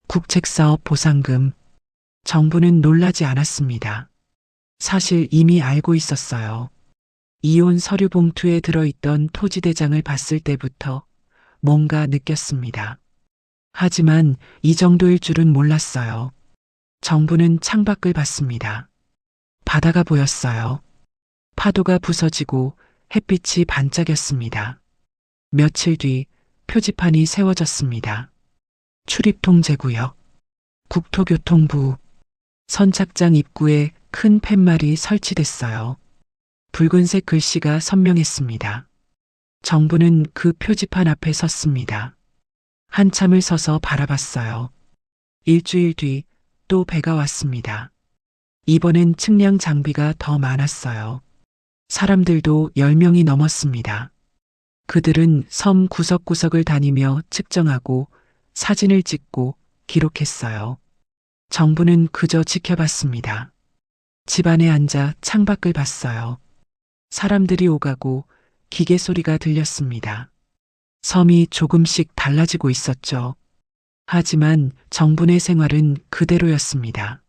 국책사업 보상금. 정부는 놀라지 않았습니다. 사실 이미 알고 있었어요. 이혼 서류 봉투에 들어있던 토지대장을 봤을 때부터 뭔가 느꼈습니다. 하지만 이 정도일 줄은 몰랐어요. 정부는 창밖을 봤습니다. 바다가 보였어요. 파도가 부서지고 햇빛이 반짝였습니다. 며칠 뒤 표지판이 세워졌습니다. 출입통제구역, 국토교통부, 선착장 입구에 큰 팻말이 설치됐어요. 붉은색 글씨가 선명했습니다. 정부는 그 표지판 앞에 섰습니다. 한참을 서서 바라봤어요. 일주일 뒤 또 배가 왔습니다. 이번엔 측량 장비가 더 많았어요. 사람들도 10명이 넘었습니다. 그들은 섬 구석구석을 다니며 측정하고 사진을 찍고 기록했어요. 정부는 그저 지켜봤습니다. 집 안에 앉아 창밖을 봤어요. 사람들이 오가고 기계 소리가 들렸습니다. 섬이 조금씩 달라지고 있었죠. 하지만 정분의 생활은 그대로였습니다.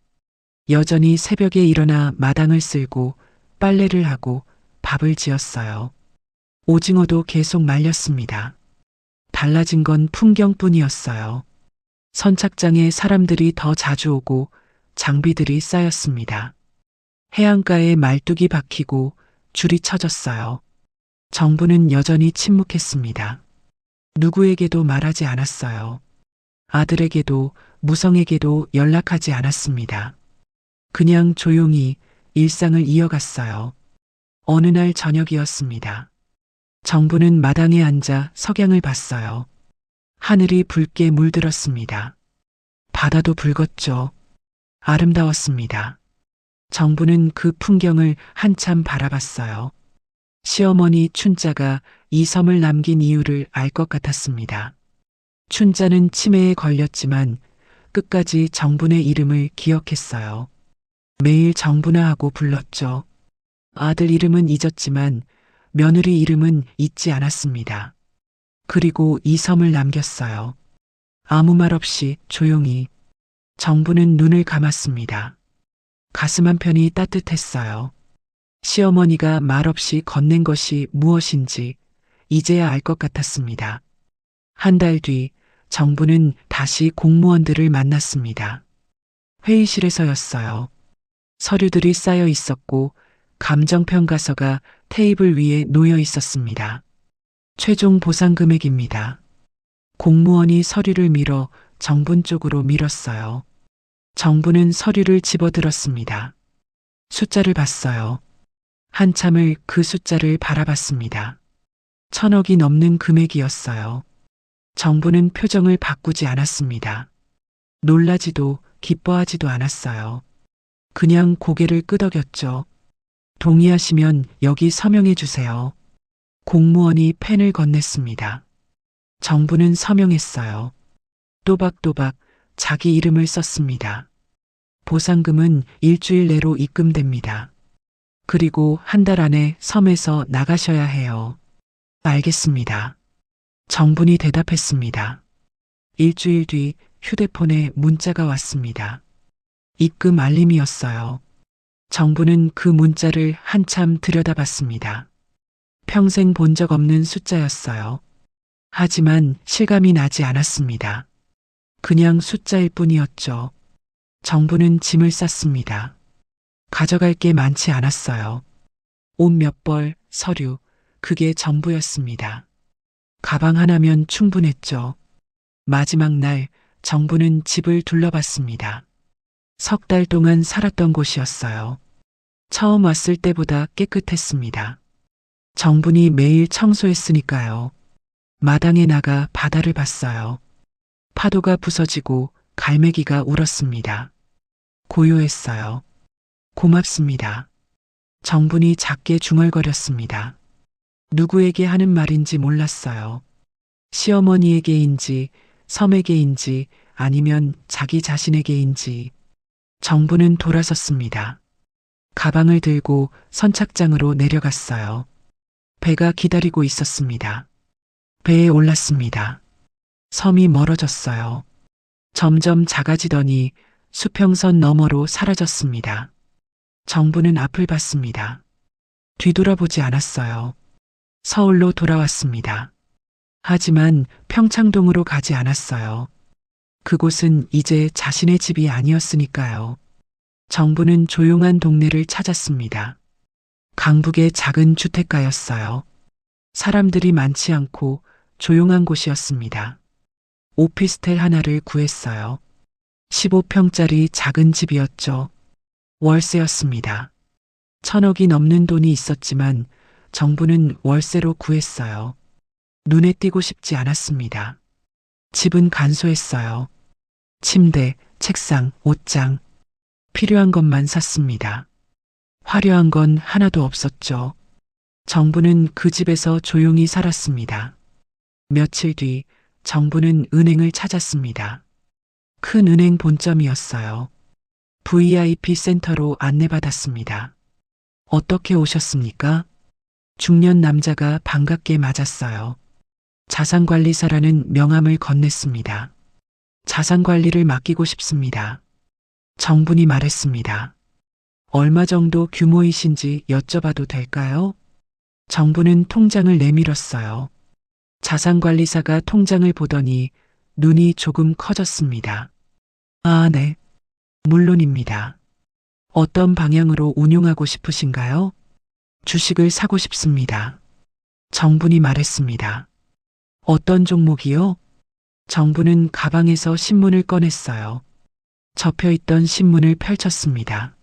여전히 새벽에 일어나 마당을 쓸고 빨래를 하고 밥을 지었어요. 오징어도 계속 말렸습니다. 달라진 건 풍경뿐이었어요. 선착장에 사람들이 더 자주 오고 장비들이 쌓였습니다. 해안가에 말뚝이 박히고 줄이 쳐졌어요. 정부는 여전히 침묵했습니다. 누구에게도 말하지 않았어요. 아들에게도 무성에게도 연락하지 않았습니다. 그냥 조용히 일상을 이어갔어요. 어느 날 저녁이었습니다. 정부는 마당에 앉아 석양을 봤어요. 하늘이 붉게 물들었습니다. 바다도 붉었죠. 아름다웠습니다. 정부는 그 풍경을 한참 바라봤어요. 시어머니 춘자가 이 섬을 남긴 이유를 알 것 같았습니다. 춘자는 치매에 걸렸지만 끝까지 정분의 이름을 기억했어요. 매일 정분아 하고 불렀죠. 아들 이름은 잊었지만 며느리 이름은 잊지 않았습니다. 그리고 이 섬을 남겼어요. 아무 말 없이 조용히. 정부는 눈을 감았습니다. 가슴 한편이 따뜻했어요. 시어머니가 말없이 건넨 것이 무엇인지 이제야 알 것 같았습니다. 한 달 뒤 정부는 다시 공무원들을 만났습니다. 회의실에서였어요. 서류들이 쌓여 있었고 감정평가서가 테이블 위에 놓여 있었습니다. 최종 보상 금액입니다. 공무원이 서류를 밀어 정분 쪽으로 밀었어요. 정부는 서류를 집어들었습니다. 숫자를 봤어요. 한참을 그 숫자를 바라봤습니다. 1,000억이 넘는 금액이었어요. 정부는 표정을 바꾸지 않았습니다. 놀라지도 기뻐하지도 않았어요. 그냥 고개를 끄덕였죠. 동의하시면 여기 서명해 주세요. 공무원이 펜을 건넸습니다. 정부는 서명했어요. 또박또박 자기 이름을 썼습니다. 보상금은 일주일 내로 입금됩니다. 그리고 한 달 안에 섬에서 나가셔야 해요. 알겠습니다. 정분이 대답했습니다. 일주일 뒤 휴대폰에 문자가 왔습니다. 입금 알림이었어요. 정부는 그 문자를 한참 들여다봤습니다. 평생 본 적 없는 숫자였어요. 하지만 실감이 나지 않았습니다. 그냥 숫자일 뿐이었죠. 정부는 짐을 쌌습니다. 가져갈 게 많지 않았어요. 옷 몇 벌, 서류, 그게 전부였습니다. 가방 하나면 충분했죠. 마지막 날 정부는 집을 둘러봤습니다. 3달 동안 살았던 곳이었어요. 처음 왔을 때보다 깨끗했습니다. 정분이 매일 청소했으니까요. 마당에 나가 바다를 봤어요. 파도가 부서지고 갈매기가 울었습니다. 고요했어요. 고맙습니다. 정분이 작게 중얼거렸습니다. 누구에게 하는 말인지 몰랐어요. 시어머니에게인지, 섬에게인지, 아니면 자기 자신에게인지. 정부는 돌아섰습니다. 가방을 들고 선착장으로 내려갔어요. 배가 기다리고 있었습니다. 배에 올랐습니다. 섬이 멀어졌어요. 점점 작아지더니 수평선 너머로 사라졌습니다. 정부는 앞을 봤습니다. 뒤돌아보지 않았어요. 서울로 돌아왔습니다. 하지만 평창동으로 가지 않았어요. 그곳은 이제 자신의 집이 아니었으니까요. 정부는 조용한 동네를 찾았습니다. 강북의 작은 주택가였어요. 사람들이 많지 않고 조용한 곳이었습니다. 오피스텔 하나를 구했어요. 15평짜리 작은 집이었죠. 월세였습니다. 1,000억이 넘는 돈이 있었지만 정부는 월세로 구했어요. 눈에 띄고 싶지 않았습니다. 집은 간소했어요. 침대, 책상, 옷장. 필요한 것만 샀습니다. 화려한 건 하나도 없었죠. 정부는 그 집에서 조용히 살았습니다. 며칠 뒤 정부는 은행을 찾았습니다. 큰 은행 본점이었어요. VIP 센터로 안내받았습니다. 어떻게 오셨습니까? 중년 남자가 반갑게 맞았어요. 자산관리사라는 명함을 건넸습니다. 자산관리를 맡기고 싶습니다. 정분이 말했습니다. 얼마 정도 규모이신지 여쭤봐도 될까요? 정부는 통장을 내밀었어요. 자산관리사가 통장을 보더니 눈이 조금 커졌습니다. 아, 네. 물론입니다. 어떤 방향으로 운용하고 싶으신가요? 주식을 사고 싶습니다. 정분이 말했습니다. 어떤 종목이요? 정부는 가방에서 신문을 꺼냈어요. 접혀있던 신문을 펼쳤습니다.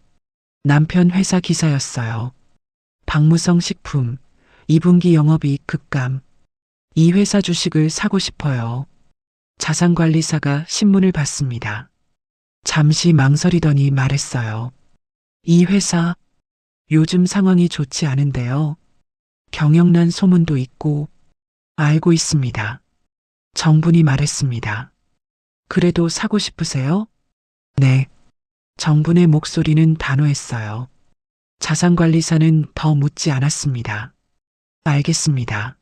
남편 회사 기사였어요. 박무성 식품, 2분기 영업이익 급감. 이 회사 주식을 사고 싶어요. 자산관리사가 신문을 봤습니다. 잠시 망설이더니 말했어요. 이 회사, 요즘 상황이 좋지 않은데요. 경영난 소문도 있고, 알고 있습니다. 정분이 말했습니다. 그래도 사고 싶으세요? 네. 정분의 목소리는 단호했어요. 자산관리사는 더 묻지 않았습니다. 알겠습니다.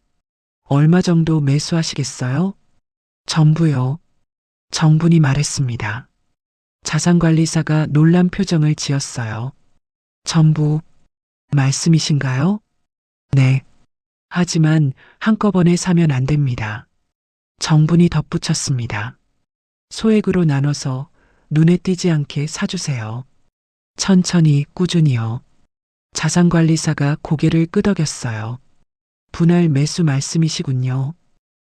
얼마 정도 매수하시겠어요? 전부요. 정분이 말했습니다. 자산관리사가 놀란 표정을 지었어요. 전부 말씀이신가요? 네. 하지만 한꺼번에 사면 안 됩니다. 정분이 덧붙였습니다. 소액으로 나눠서 눈에 띄지 않게 사주세요. 천천히 꾸준히요. 자산관리사가 고개를 끄덕였어요. 분할 매수 말씀이시군요.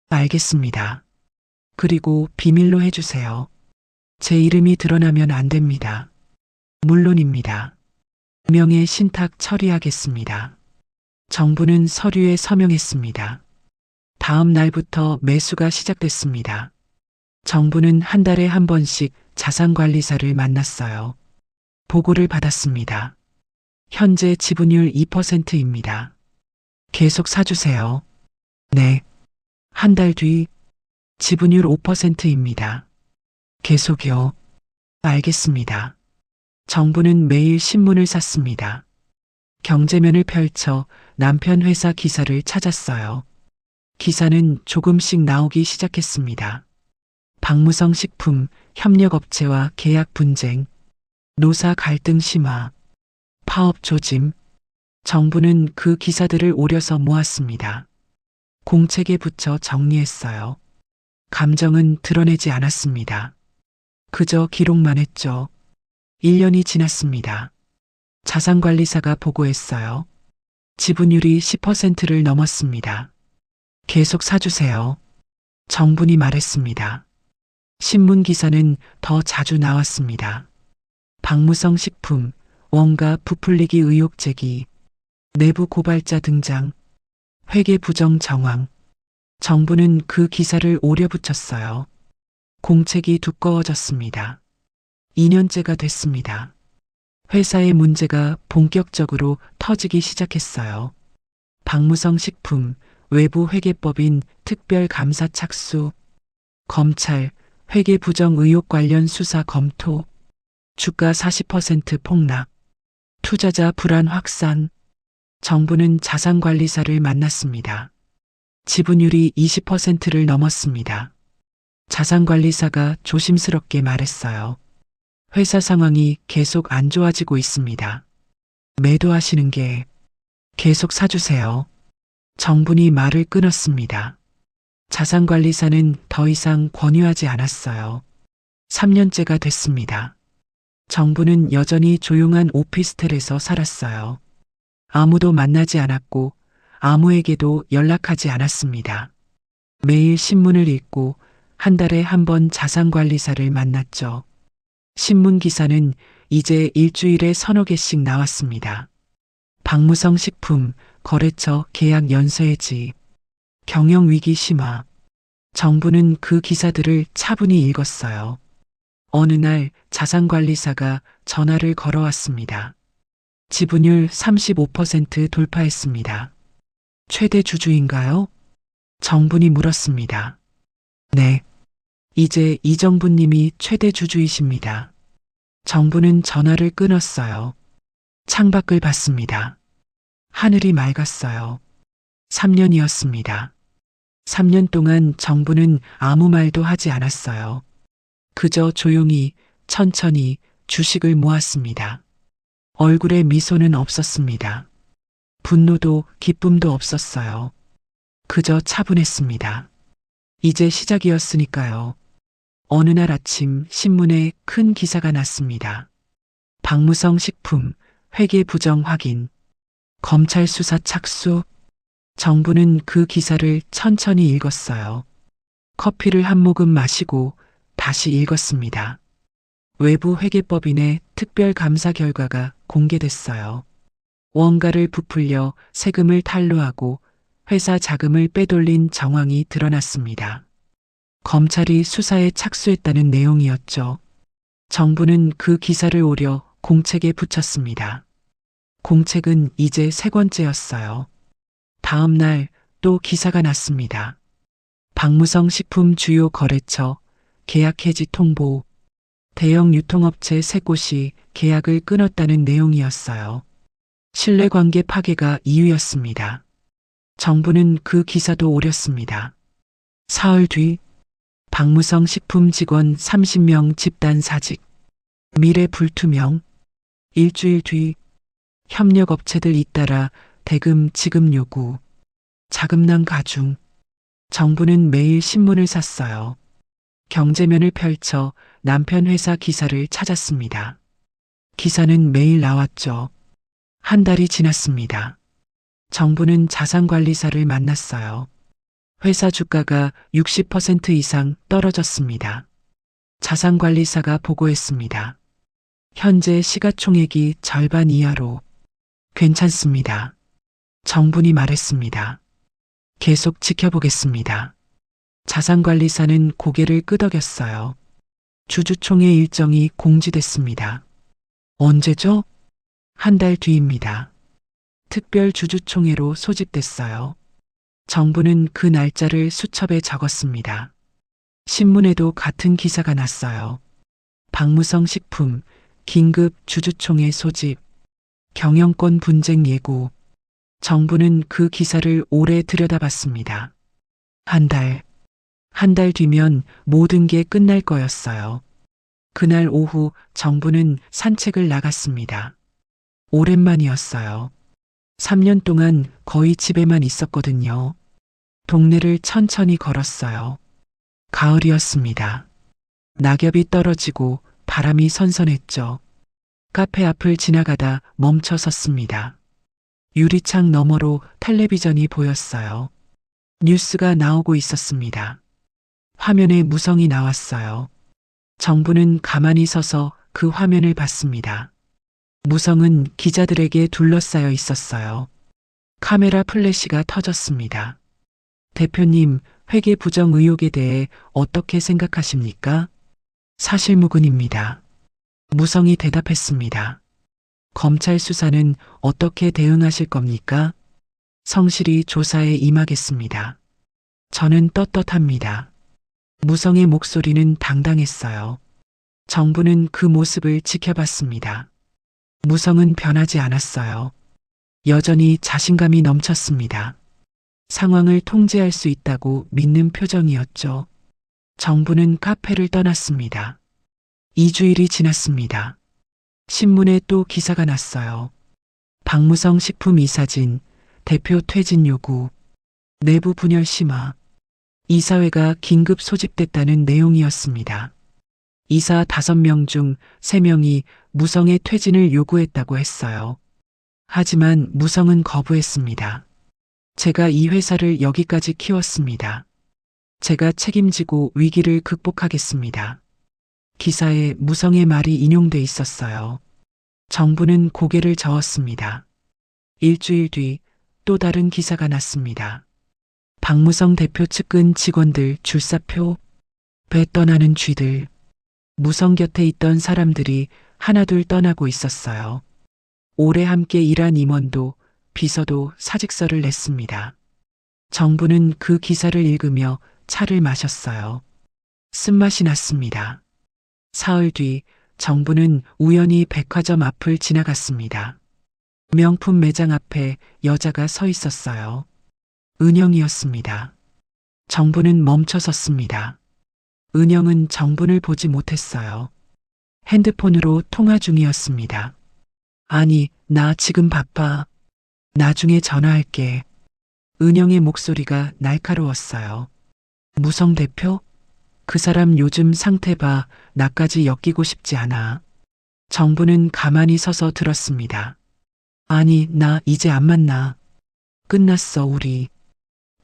알겠습니다. 그리고 비밀로 해주세요. 제 이름이 드러나면 안 됩니다. 물론입니다. 명의 신탁 처리하겠습니다. 정부는 서류에 서명했습니다. 다음 날부터 매수가 시작됐습니다. 정부는 한 달에 한 번씩 자산관리사를 만났어요. 보고를 받았습니다. 현재 지분율 2%입니다. 계속 사주세요. 네. 한 달 뒤 지분율 5%입니다. 계속요. 알겠습니다. 정부는 매일 신문을 샀습니다. 경제면을 펼쳐 남편 회사 기사를 찾았어요. 기사는 조금씩 나오기 시작했습니다. 박무성 식품 협력업체와 계약 분쟁, 노사 갈등 심화, 파업 조짐. 정부는 그 기사들을 오려서 모았습니다. 공책에 붙여 정리했어요. 감정은 드러내지 않았습니다. 그저 기록만 했죠. 1년이 지났습니다. 자산관리사가 보고했어요. 지분율이 10%를 넘었습니다. 계속 사주세요. 정분이 말했습니다. 신문 기사는 더 자주 나왔습니다. 박무성 식품, 원가 부풀리기 의혹 제기, 내부 고발자 등장, 회계 부정 정황. 정부는 그 기사를 오려 붙였어요. 공책이 두꺼워졌습니다. 2년째가 됐습니다. 회사의 문제가 본격적으로 터지기 시작했어요. 박무성 식품, 외부 회계법인 특별감사 착수, 검찰, 회계 부정 의혹 관련 수사 검토, 주가 40% 폭락, 투자자 불안 확산. 정부는 자산관리사를 만났습니다. 지분율이 20%를 넘었습니다. 자산관리사가 조심스럽게 말했어요. 회사 상황이 계속 안 좋아지고 있습니다. 매도하시는 게 계속 사주세요. 정분이 말을 끊었습니다. 자산관리사는 더 이상 권유하지 않았어요. 3년째가 됐습니다. 정부는 여전히 조용한 오피스텔에서 살았어요. 아무도 만나지 않았고 아무에게도 연락하지 않았습니다. 매일 신문을 읽고 한 달에 한 번 자산관리사를 만났죠. 신문 기사는 이제 일주일에 서너 개씩 나왔습니다. 박무성 식품, 거래처 계약 연쇄 해지, 경영위기 심화. 정부는 그 기사들을 차분히 읽었어요. 어느 날 자산관리사가 전화를 걸어왔습니다. 지분율 35% 돌파했습니다. 최대 주주인가요? 정분이 물었습니다. 네. 이제 이정부님이 최대 주주이십니다. 정부는 전화를 끊었어요. 창밖을 봤습니다. 하늘이 맑았어요. 3년이었습니다. 3년 동안 정부는 아무 말도 하지 않았어요. 그저 조용히 천천히 주식을 모았습니다. 얼굴에 미소는 없었습니다. 분노도 기쁨도 없었어요. 그저 차분했습니다. 이제 시작이었으니까요. 어느 날 아침 신문에 큰 기사가 났습니다. 박무성 식품, 회계 부정 확인, 검찰 수사 착수. 정부는 그 기사를 천천히 읽었어요. 커피를 한 모금 마시고 다시 읽었습니다. 외부 회계법인의 특별감사 결과가 공개됐어요. 원가를 부풀려 세금을 탈루하고 회사 자금을 빼돌린 정황이 드러났습니다. 검찰이 수사에 착수했다는 내용이었죠. 정부는 그 기사를 오려 공책에 붙였습니다. 공책은 이제 세 번째였어요. 다음 날 또 기사가 났습니다. 박무성 식품 주요 거래처 계약 해지 통보, 대형 유통업체 세 곳이 계약을 끊었다는 내용이었어요. 신뢰관계 파괴가 이유였습니다. 정부는 그 기사도 오렸습니다. 사흘 뒤 박무성 식품 직원 30명 집단 사직, 미래 불투명. 일주일 뒤 협력업체들 잇따라 대금 지급 요구, 자금난 가중. 정부는 매일 신문을 샀어요. 경제면을 펼쳐 남편 회사 기사를 찾았습니다. 기사는 매일 나왔죠. 한 달이 지났습니다. 정부는 자산관리사를 만났어요. 회사 주가가 60% 이상 떨어졌습니다. 자산관리사가 보고했습니다. 현재 시가총액이 절반 이하로 괜찮습니다. 정분이 말했습니다. 계속 지켜보겠습니다. 자산관리사는 고개를 끄덕였어요. 주주총회 일정이 공지됐습니다. 언제죠? 한 달 뒤입니다. 특별 주주총회로 소집됐어요. 정부는 그 날짜를 수첩에 적었습니다. 신문에도 같은 기사가 났어요. 박무성 식품, 긴급 주주총회 소집, 경영권 분쟁 예고. 정부는 그 기사를 오래 들여다봤습니다. 한 달 뒤면 모든 게 끝날 거였어요. 그날 오후 정부는 산책을 나갔습니다. 오랜만이었어요. 3년 동안 거의 집에만 있었거든요. 동네를 천천히 걸었어요. 가을이었습니다. 낙엽이 떨어지고 바람이 선선했죠. 카페 앞을 지나가다 멈춰 섰습니다. 유리창 너머로 텔레비전이 보였어요. 뉴스가 나오고 있었습니다. 화면에 무성이 나왔어요. 정부는 가만히 서서 그 화면을 봤습니다. 무성은 기자들에게 둘러싸여 있었어요. 카메라 플래시가 터졌습니다. 대표님, 회계 부정 의혹에 대해 어떻게 생각하십니까? 사실무근입니다. 무성이 대답했습니다. 검찰 수사는 어떻게 대응하실 겁니까? 성실히 조사에 임하겠습니다. 저는 떳떳합니다. 무성의 목소리는 당당했어요. 정부는 그 모습을 지켜봤습니다. 무성은 변하지 않았어요. 여전히 자신감이 넘쳤습니다. 상황을 통제할 수 있다고 믿는 표정이었죠. 정부는 카페를 떠났습니다. 2주일이 지났습니다. 신문에 또 기사가 났어요. 박무성 식품 이사진, 대표 퇴진 요구, 내부 분열 심화, 이사회가 긴급 소집됐다는 내용이었습니다. 이사 5명 중 3명이 무성의 퇴진을 요구했다고 했어요. 하지만 무성은 거부했습니다. 제가 이 회사를 여기까지 키웠습니다. 제가 책임지고 위기를 극복하겠습니다. 기사에 무성의 말이 인용돼 있었어요. 정부는 고개를 저었습니다. 일주일 뒤 또 다른 기사가 났습니다. 박무성 대표 측근 직원들 줄사표, 배 떠나는 쥐들. 무성 곁에 있던 사람들이 하나둘 떠나고 있었어요. 오래 함께 일한 임원도 비서도 사직서를 냈습니다. 정부는 그 기사를 읽으며 차를 마셨어요. 쓴맛이 났습니다. 사흘 뒤 정부는 우연히 백화점 앞을 지나갔습니다. 명품 매장 앞에 여자가 서 있었어요. 은영이었습니다. 정부는 멈춰 섰습니다. 은영은 정분을 보지 못했어요. 핸드폰으로 통화 중이었습니다. 아니, 나 지금 바빠. 나중에 전화할게. 은영의 목소리가 날카로웠어요. 무성 대표? 그 사람 요즘 상태 봐. 나까지 엮이고 싶지 않아. 정부는 가만히 서서 들었습니다. 아니, 나 이제 안 만나. 끝났어, 우리.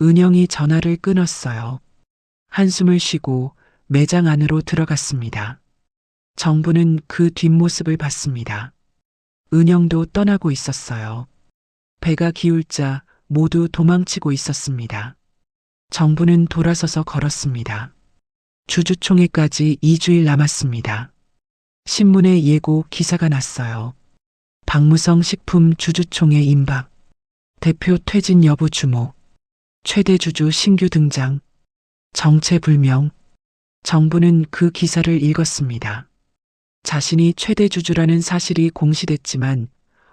은영이 전화를 끊었어요. 한숨을 쉬고 매장 안으로 들어갔습니다. 정부는 그 뒷모습을 봤습니다. 은영도 떠나고 있었어요. 배가 기울자 모두 도망치고 있었습니다. 정부는 돌아서서 걸었습니다. 주주총회까지 2주일 남았습니다. 신문에 예고 기사가 났어요. 박무성 식품 주주총회 임박. 대표 퇴진 여부 주목. 최대 주주 신규 등장. 정체 불명. 정부는 그 기사를 읽었습니다. 자신이 최대 주주라는 사실이 공시됐지만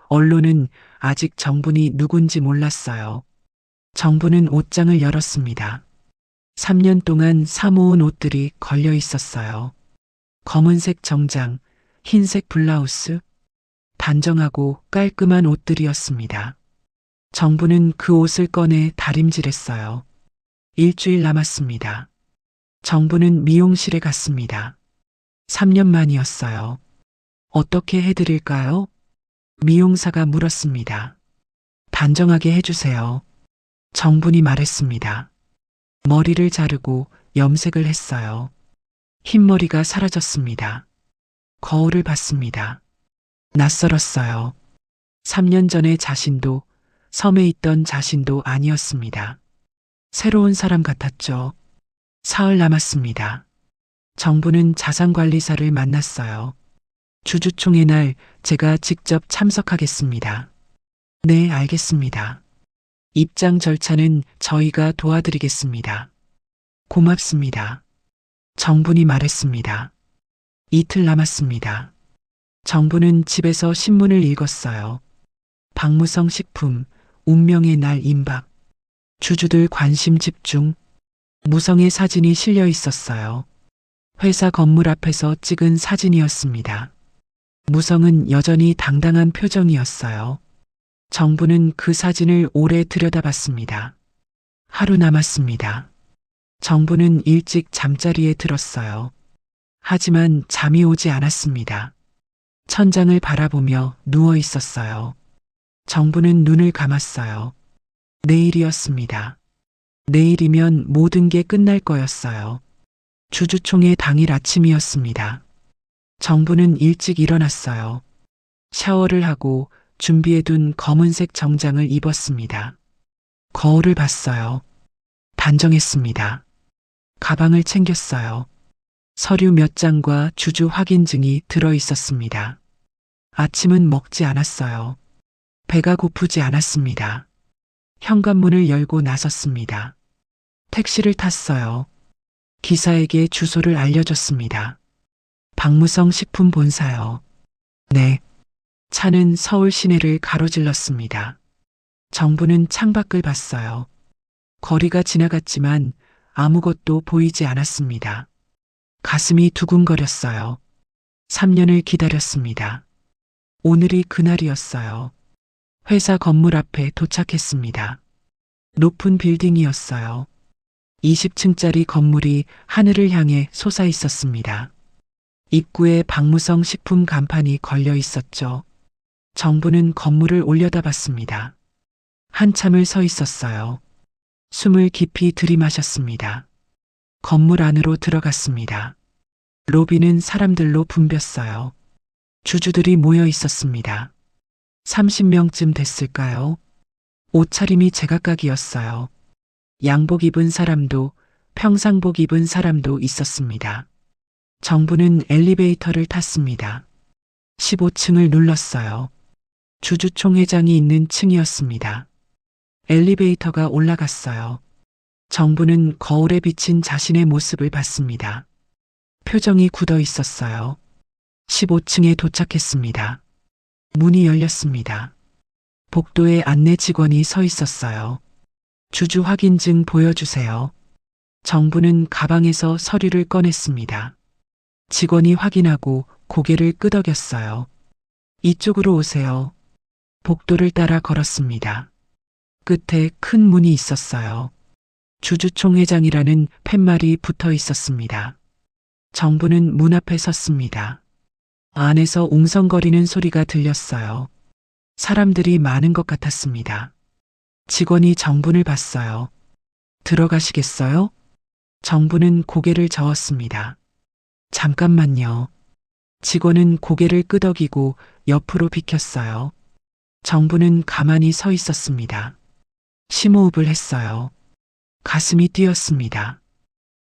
언론은 아직 정분이 누군지 몰랐어요. 정부는 옷장을 열었습니다. 3년 동안 사모은 옷들이 걸려 있었어요. 검은색 정장, 흰색 블라우스, 단정하고 깔끔한 옷들이었습니다. 정부는 그 옷을 꺼내 다림질했어요. 일주일 남았습니다. 정부는 미용실에 갔습니다. 3년 만이었어요. 어떻게 해드릴까요? 미용사가 물었습니다. 단정하게 해주세요. 정분이 말했습니다. 머리를 자르고 염색을 했어요. 흰머리가 사라졌습니다. 거울을 봤습니다. 낯설었어요. 3년 전의 자신도, 섬에 있던 자신도 아니었습니다. 새로운 사람 같았죠. 사흘 남았습니다. 정부는 자산관리사를 만났어요. 주주총회 날 제가 직접 참석하겠습니다. 네, 알겠습니다. 입장 절차는 저희가 도와드리겠습니다. 고맙습니다. 정분이 말했습니다. 이틀 남았습니다. 정부는 집에서 신문을 읽었어요. 박무성 식품, 운명의 날 임박. 주주들 관심 집중. 무성의 사진이 실려 있었어요. 회사 건물 앞에서 찍은 사진이었습니다. 무성은 여전히 당당한 표정이었어요. 정부는 그 사진을 오래 들여다봤습니다. 하루 남았습니다. 정부는 일찍 잠자리에 들었어요. 하지만 잠이 오지 않았습니다. 천장을 바라보며 누워 있었어요. 정부는 눈을 감았어요. 내일이었습니다. 내일이면 모든 게 끝날 거였어요. 주주총회 당일 아침이었습니다. 정부는 일찍 일어났어요. 샤워를 하고 준비해둔 검은색 정장을 입었습니다. 거울을 봤어요. 단정했습니다. 가방을 챙겼어요. 서류 몇 장과 주주 확인증이 들어 있었습니다. 아침은 먹지 않았어요. 배가 고프지 않았습니다. 현관문을 열고 나섰습니다. 택시를 탔어요. 기사에게 주소를 알려줬습니다. 박무성 식품 본사요. 네. 차는 서울 시내를 가로질렀습니다. 정부는 창밖을 봤어요. 거리가 지나갔지만 아무것도 보이지 않았습니다. 가슴이 두근거렸어요. 3년을 기다렸습니다. 오늘이 그날이었어요. 회사 건물 앞에 도착했습니다. 높은 빌딩이었어요. 20층짜리 건물이 하늘을 향해 솟아 있었습니다. 입구에 박무성 식품 간판이 걸려 있었죠. 정부는 건물을 올려다봤습니다. 한참을 서 있었어요. 숨을 깊이 들이마셨습니다. 건물 안으로 들어갔습니다. 로비는 사람들로 붐볐어요. 주주들이 모여 있었습니다. 30명쯤 됐을까요? 옷차림이 제각각이었어요. 양복 입은 사람도 평상복 입은 사람도 있었습니다. 정부는 엘리베이터를 탔습니다. 15층을 눌렀어요. 주주총회장이 있는 층이었습니다. 엘리베이터가 올라갔어요. 정부는 거울에 비친 자신의 모습을 봤습니다. 표정이 굳어 있었어요. 15층에 도착했습니다. 문이 열렸습니다. 복도에 안내 직원이 서 있었어요. 주주 확인증 보여주세요. 정부는 가방에서 서류를 꺼냈습니다. 직원이 확인하고 고개를 끄덕였어요. 이쪽으로 오세요. 복도를 따라 걸었습니다. 끝에 큰 문이 있었어요. 주주총회장이라는 팻말이 붙어 있었습니다. 정부는 문 앞에 섰습니다. 안에서 웅성거리는 소리가 들렸어요. 사람들이 많은 것 같았습니다. 직원이 정분을 봤어요. 들어가시겠어요? 정부는 고개를 저었습니다. 잠깐만요. 직원은 고개를 끄덕이고 옆으로 비켰어요. 정부는 가만히 서 있었습니다. 심호흡을 했어요. 가슴이 뛰었습니다.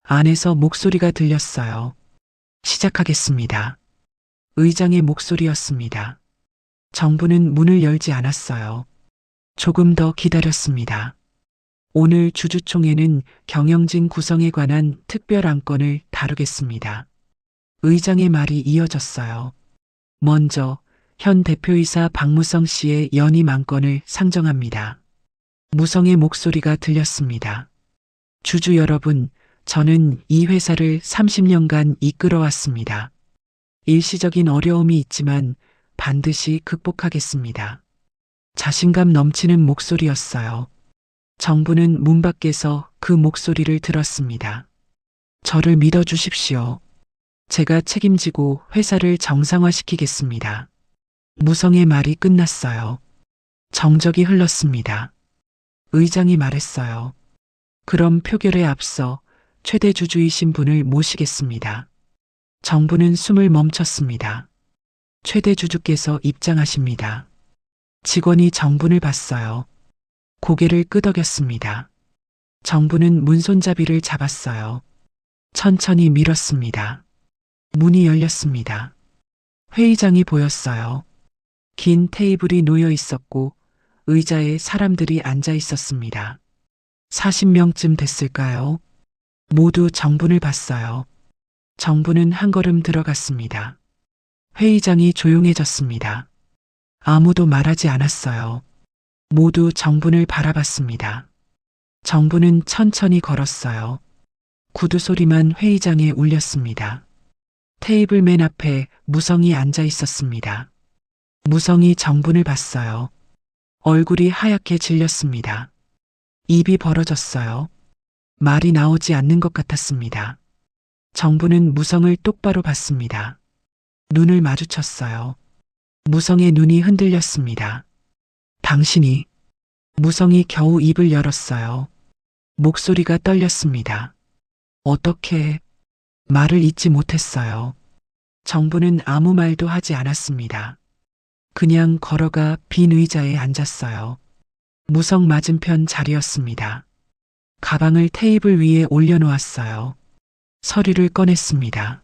안에서 목소리가 들렸어요. 시작하겠습니다. 의장의 목소리였습니다. 정부는 문을 열지 않았어요. 조금 더 기다렸습니다. 오늘 주주총회는 경영진 구성에 관한 특별 안건을 다루겠습니다. 의장의 말이 이어졌어요. 먼저 현 대표이사 박무성 씨의 연임 안건을 상정합니다. 무성의 목소리가 들렸습니다. 주주 여러분, 저는 이 회사를 30년간 이끌어왔습니다. 일시적인 어려움이 있지만 반드시 극복하겠습니다. 자신감 넘치는 목소리였어요. 정부는 문 밖에서 그 목소리를 들었습니다. 저를 믿어주십시오. 제가 책임지고 회사를 정상화시키겠습니다. 무성의 말이 끝났어요. 정적이 흘렀습니다. 의장이 말했어요. 그럼 표결에 앞서 최대 주주이신 분을 모시겠습니다. 정부는 숨을 멈췄습니다. 최대 주주께서 입장하십니다. 직원이 정분을 봤어요. 고개를 끄덕였습니다. 정부는 문손잡이를 잡았어요. 천천히 밀었습니다. 문이 열렸습니다. 회의장이 보였어요. 긴 테이블이 놓여 있었고 의자에 사람들이 앉아 있었습니다. 40명쯤 됐을까요? 모두 정분을 봤어요. 정부는 한 걸음 들어갔습니다. 회의장이 조용해졌습니다. 아무도 말하지 않았어요. 모두 정분을 바라봤습니다. 정부는 천천히 걸었어요. 구두 소리만 회의장에 울렸습니다. 테이블 맨 앞에 무성이 앉아 있었습니다. 무성이 정분을 봤어요. 얼굴이 하얗게 질렸습니다. 입이 벌어졌어요. 말이 나오지 않는 것 같았습니다. 정부는 무성을 똑바로 봤습니다. 눈을 마주쳤어요. 무성의 눈이 흔들렸습니다. 당신이. 무성이 겨우 입을 열었어요. 목소리가 떨렸습니다. 어떻게. 말을 잇지 못했어요. 정부는 아무 말도 하지 않았습니다. 그냥 걸어가 빈 의자에 앉았어요. 무성 맞은편 자리였습니다. 가방을 테이블 위에 올려놓았어요. 서류를 꺼냈습니다.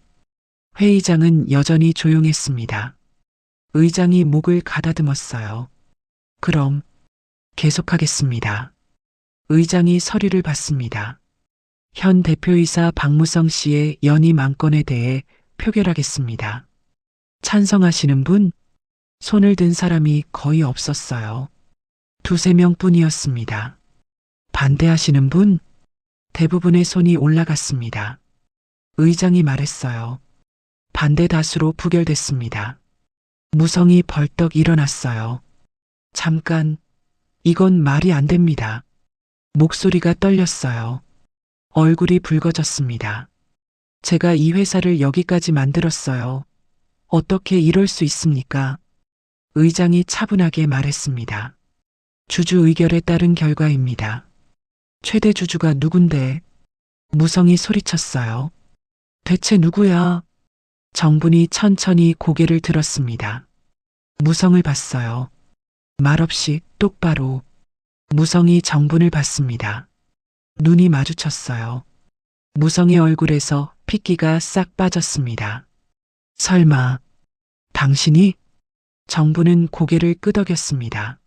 회의장은 여전히 조용했습니다. 의장이 목을 가다듬었어요. 그럼 계속하겠습니다. 의장이 서류를 받습니다. 현 대표이사 박무성 씨의 연임 안건에 대해 표결하겠습니다. 찬성하시는 분? 손을 든 사람이 거의 없었어요. 두세 명뿐이었습니다. 반대하시는 분? 대부분의 손이 올라갔습니다. 의장이 말했어요. 반대 다수로 부결됐습니다. 무성이 벌떡 일어났어요. 잠깐, 이건 말이 안 됩니다. 목소리가 떨렸어요. 얼굴이 붉어졌습니다. 제가 이 회사를 여기까지 만들었어요. 어떻게 이럴 수 있습니까? 의장이 차분하게 말했습니다. 주주 의결에 따른 결과입니다. 최대 주주가 누군데? 무성이 소리쳤어요. 대체 누구야? 정분이 천천히 고개를 들었습니다. 무성을 봤어요. 말없이 똑바로. 무성이 정분을 봤습니다. 눈이 마주쳤어요. 무성의 얼굴에서 핏기가 싹 빠졌습니다. 설마, 당신이? 정부는 고개를 끄덕였습니다.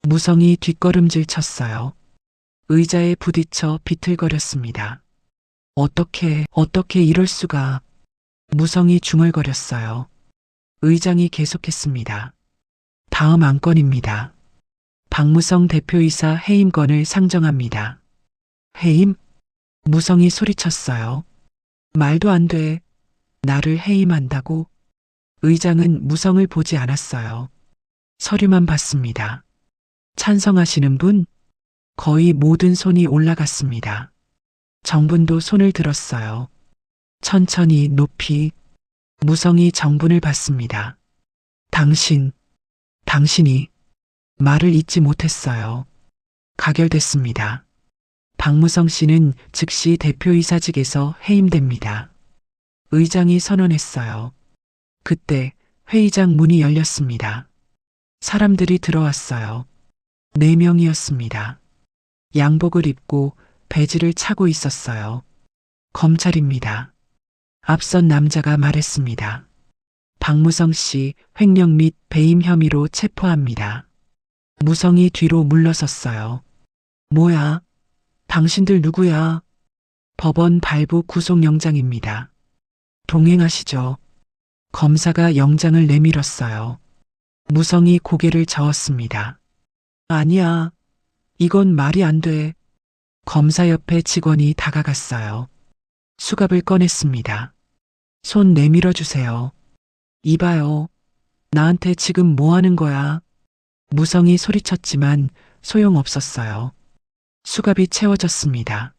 무성이 뒷걸음질 쳤어요. 의자에 부딪혀 비틀거렸습니다. 어떻게 이럴 수가. 무성이 중얼거렸어요. 의장이 계속했습니다. 다음 안건입니다. 박무성 대표이사 해임권을 상정합니다. 해임? 무성이 소리쳤어요. 말도 안 돼. 나를 해임한다고? 의장은 무성을 보지 않았어요. 서류만 봤습니다. 찬성하시는 분? 거의 모든 손이 올라갔습니다. 정분도 손을 들었어요. 천천히 높이. 무성이 정분을 받습니다. 당신이. 말을 잇지 못했어요. 가결됐습니다. 박무성 씨는 즉시 대표이사직에서 해임됩니다. 의장이 선언했어요. 그때 회의장 문이 열렸습니다. 사람들이 들어왔어요. 4명이었습니다. 양복을 입고 배지를 차고 있었어요. 검찰입니다. 앞선 남자가 말했습니다. 박무성 씨 횡령 및 배임 혐의로 체포합니다. 무성이 뒤로 물러섰어요. 뭐야? 당신들 누구야? 법원 발부 구속영장입니다. 동행하시죠. 검사가 영장을 내밀었어요. 무성이 고개를 저었습니다. 아니야. 이건 말이 안 돼. 검사 옆에 직원이 다가갔어요. 수갑을 꺼냈습니다. 손 내밀어 주세요. 이봐요. 나한테 지금 뭐 하는 거야? 무성이 소리쳤지만 소용없었어요. 수갑이 채워졌습니다.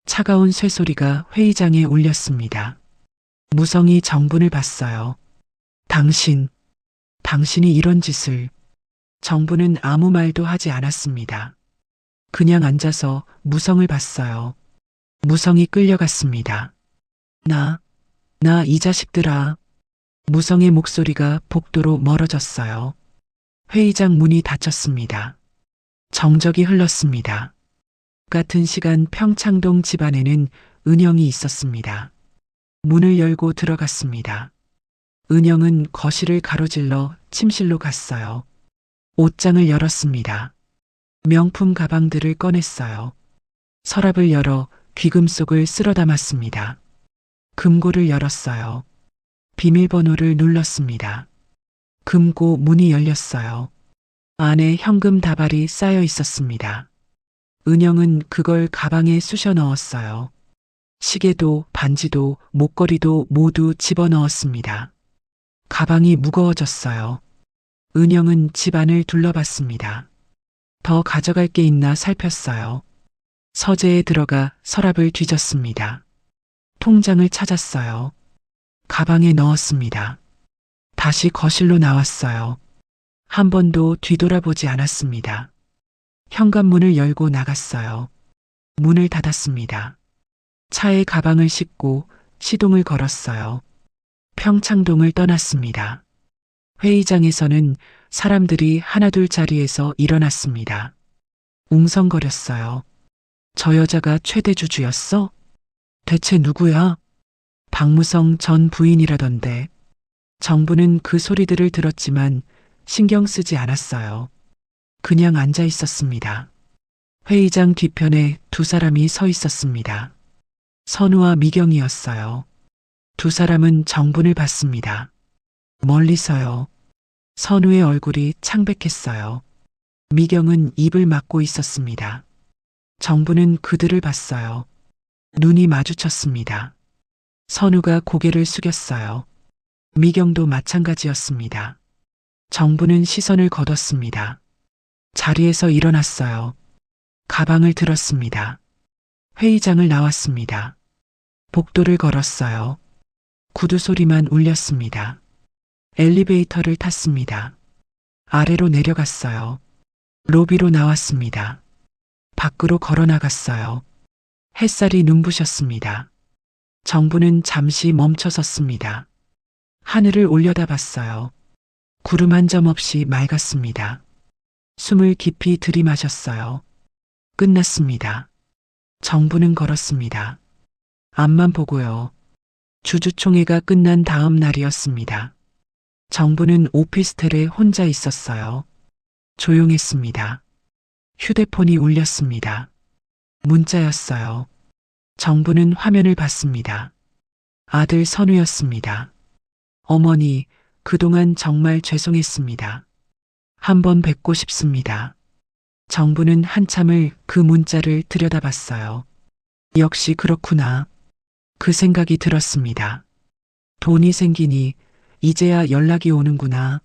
차가운 쇠소리가 회의장에 울렸습니다. 무성이 정분을 봤어요. 당신이 이런 짓을. 정부는 아무 말도 하지 않았습니다. 그냥 앉아서 무성을 봤어요. 무성이 끌려갔습니다. 나 이 자식들아. 무성의 목소리가 복도로 멀어졌어요. 회의장 문이 닫혔습니다. 정적이 흘렀습니다. 같은 시간 평창동 집안에는 은영이 있었습니다. 문을 열고 들어갔습니다. 은영은 거실을 가로질러 침실로 갔어요. 옷장을 열었습니다. 명품 가방들을 꺼냈어요. 서랍을 열어 귀금속을 쓸어 담았습니다. 금고를 열었어요. 비밀번호를 눌렀습니다. 금고 문이 열렸어요. 안에 현금 다발이 쌓여 있었습니다. 은영은 그걸 가방에 쑤셔 넣었어요. 시계도 반지도 목걸이도 모두 집어넣었습니다. 가방이 무거워졌어요. 은영은 집안을 둘러봤습니다. 더 가져갈 게 있나 살폈어요. 서재에 들어가 서랍을 뒤졌습니다. 통장을 찾았어요. 가방에 넣었습니다. 다시 거실로 나왔어요. 한 번도 뒤돌아보지 않았습니다. 현관문을 열고 나갔어요. 문을 닫았습니다. 차에 가방을 싣고 시동을 걸었어요. 평창동을 떠났습니다. 회의장에서는 사람들이 하나둘 자리에서 일어났습니다. 웅성거렸어요. 저 여자가 최대주주였어? 대체 누구야? 박무성 전 부인이라던데. 정부는 그 소리들을 들었지만 신경 쓰지 않았어요. 그냥 앉아 있었습니다. 회의장 뒤편에 두 사람이 서 있었습니다. 선우와 미경이었어요. 두 사람은 정분을 봤습니다. 멀리서요. 선우의 얼굴이 창백했어요. 미경은 입을 막고 있었습니다. 정부는 그들을 봤어요. 눈이 마주쳤습니다. 선우가 고개를 숙였어요. 미경도 마찬가지였습니다. 정부는 시선을 거뒀습니다. 자리에서 일어났어요. 가방을 들었습니다. 회의장을 나왔습니다. 복도를 걸었어요. 구두 소리만 울렸습니다. 엘리베이터를 탔습니다. 아래로 내려갔어요. 로비로 나왔습니다. 밖으로 걸어 나갔어요. 햇살이 눈부셨습니다. 정부는 잠시 멈춰 섰습니다. 하늘을 올려다봤어요. 구름 한 점 없이 맑았습니다. 숨을 깊이 들이마셨어요. 끝났습니다. 정부는 걸었습니다. 앞만 보고요. 주주총회가 끝난 다음 날이었습니다. 정부는 오피스텔에 혼자 있었어요. 조용했습니다. 휴대폰이 울렸습니다. 문자였어요. 정부는 화면을 봤습니다. 아들 선우였습니다. 어머니, 그동안 정말 죄송했습니다. 한번 뵙고 싶습니다. 정부는 한참을 그 문자를 들여다봤어요. 역시 그렇구나. 그 생각이 들었습니다. 돈이 생기니 이제야 연락이 오는구나.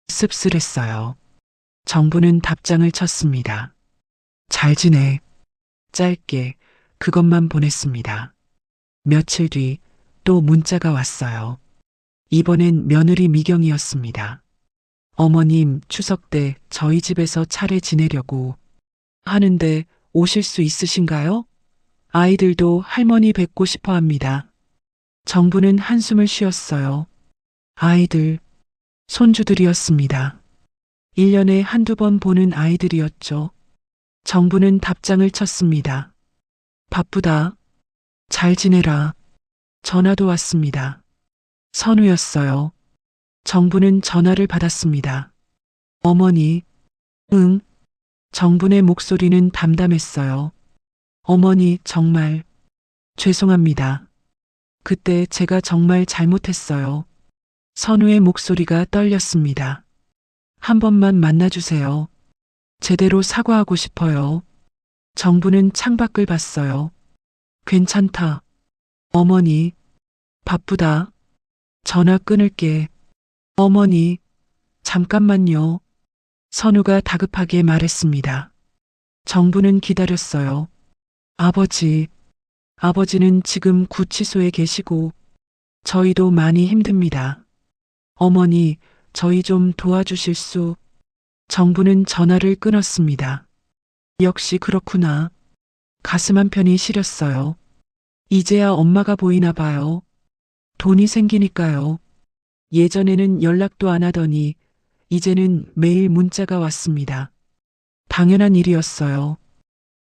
씁쓸했어요. 정부는 답장을 쳤습니다. 잘 지내. 짧게 그것만 보냈습니다. 며칠 뒤 또 문자가 왔어요. 이번엔 며느리 미경이었습니다. 어머님, 추석 때 저희 집에서 차례 지내려고 하는데 오실 수 있으신가요? 아이들도 할머니 뵙고 싶어 합니다. 정부는 한숨을 쉬었어요. 아이들, 손주들이었습니다. 1년에 한두 번 보는 아이들이었죠. 정부는 답장을 쳤습니다. 바쁘다. 잘 지내라. 전화도 왔습니다. 선우였어요. 정부는 전화를 받았습니다. 어머니, 응. 정분의 목소리는 담담했어요. 어머니, 정말 죄송합니다. 그때 제가 정말 잘못했어요. 선우의 목소리가 떨렸습니다. 한 번만 만나주세요. 제대로 사과하고 싶어요. 정부는 창밖을 봤어요. 괜찮다. 어머니, 바쁘다. 전화 끊을게. 어머니, 잠깐만요. 선우가 다급하게 말했습니다. 정부는 기다렸어요. 아버지는 지금 구치소에 계시고 저희도 많이 힘듭니다. 어머니, 저희 좀 도와주실 수? 정부는 전화를 끊었습니다. 역시 그렇구나. 가슴 한편이 시렸어요. 이제야 엄마가 보이나 봐요. 돈이 생기니까요. 예전에는 연락도 안 하더니 이제는 매일 문자가 왔습니다. 당연한 일이었어요.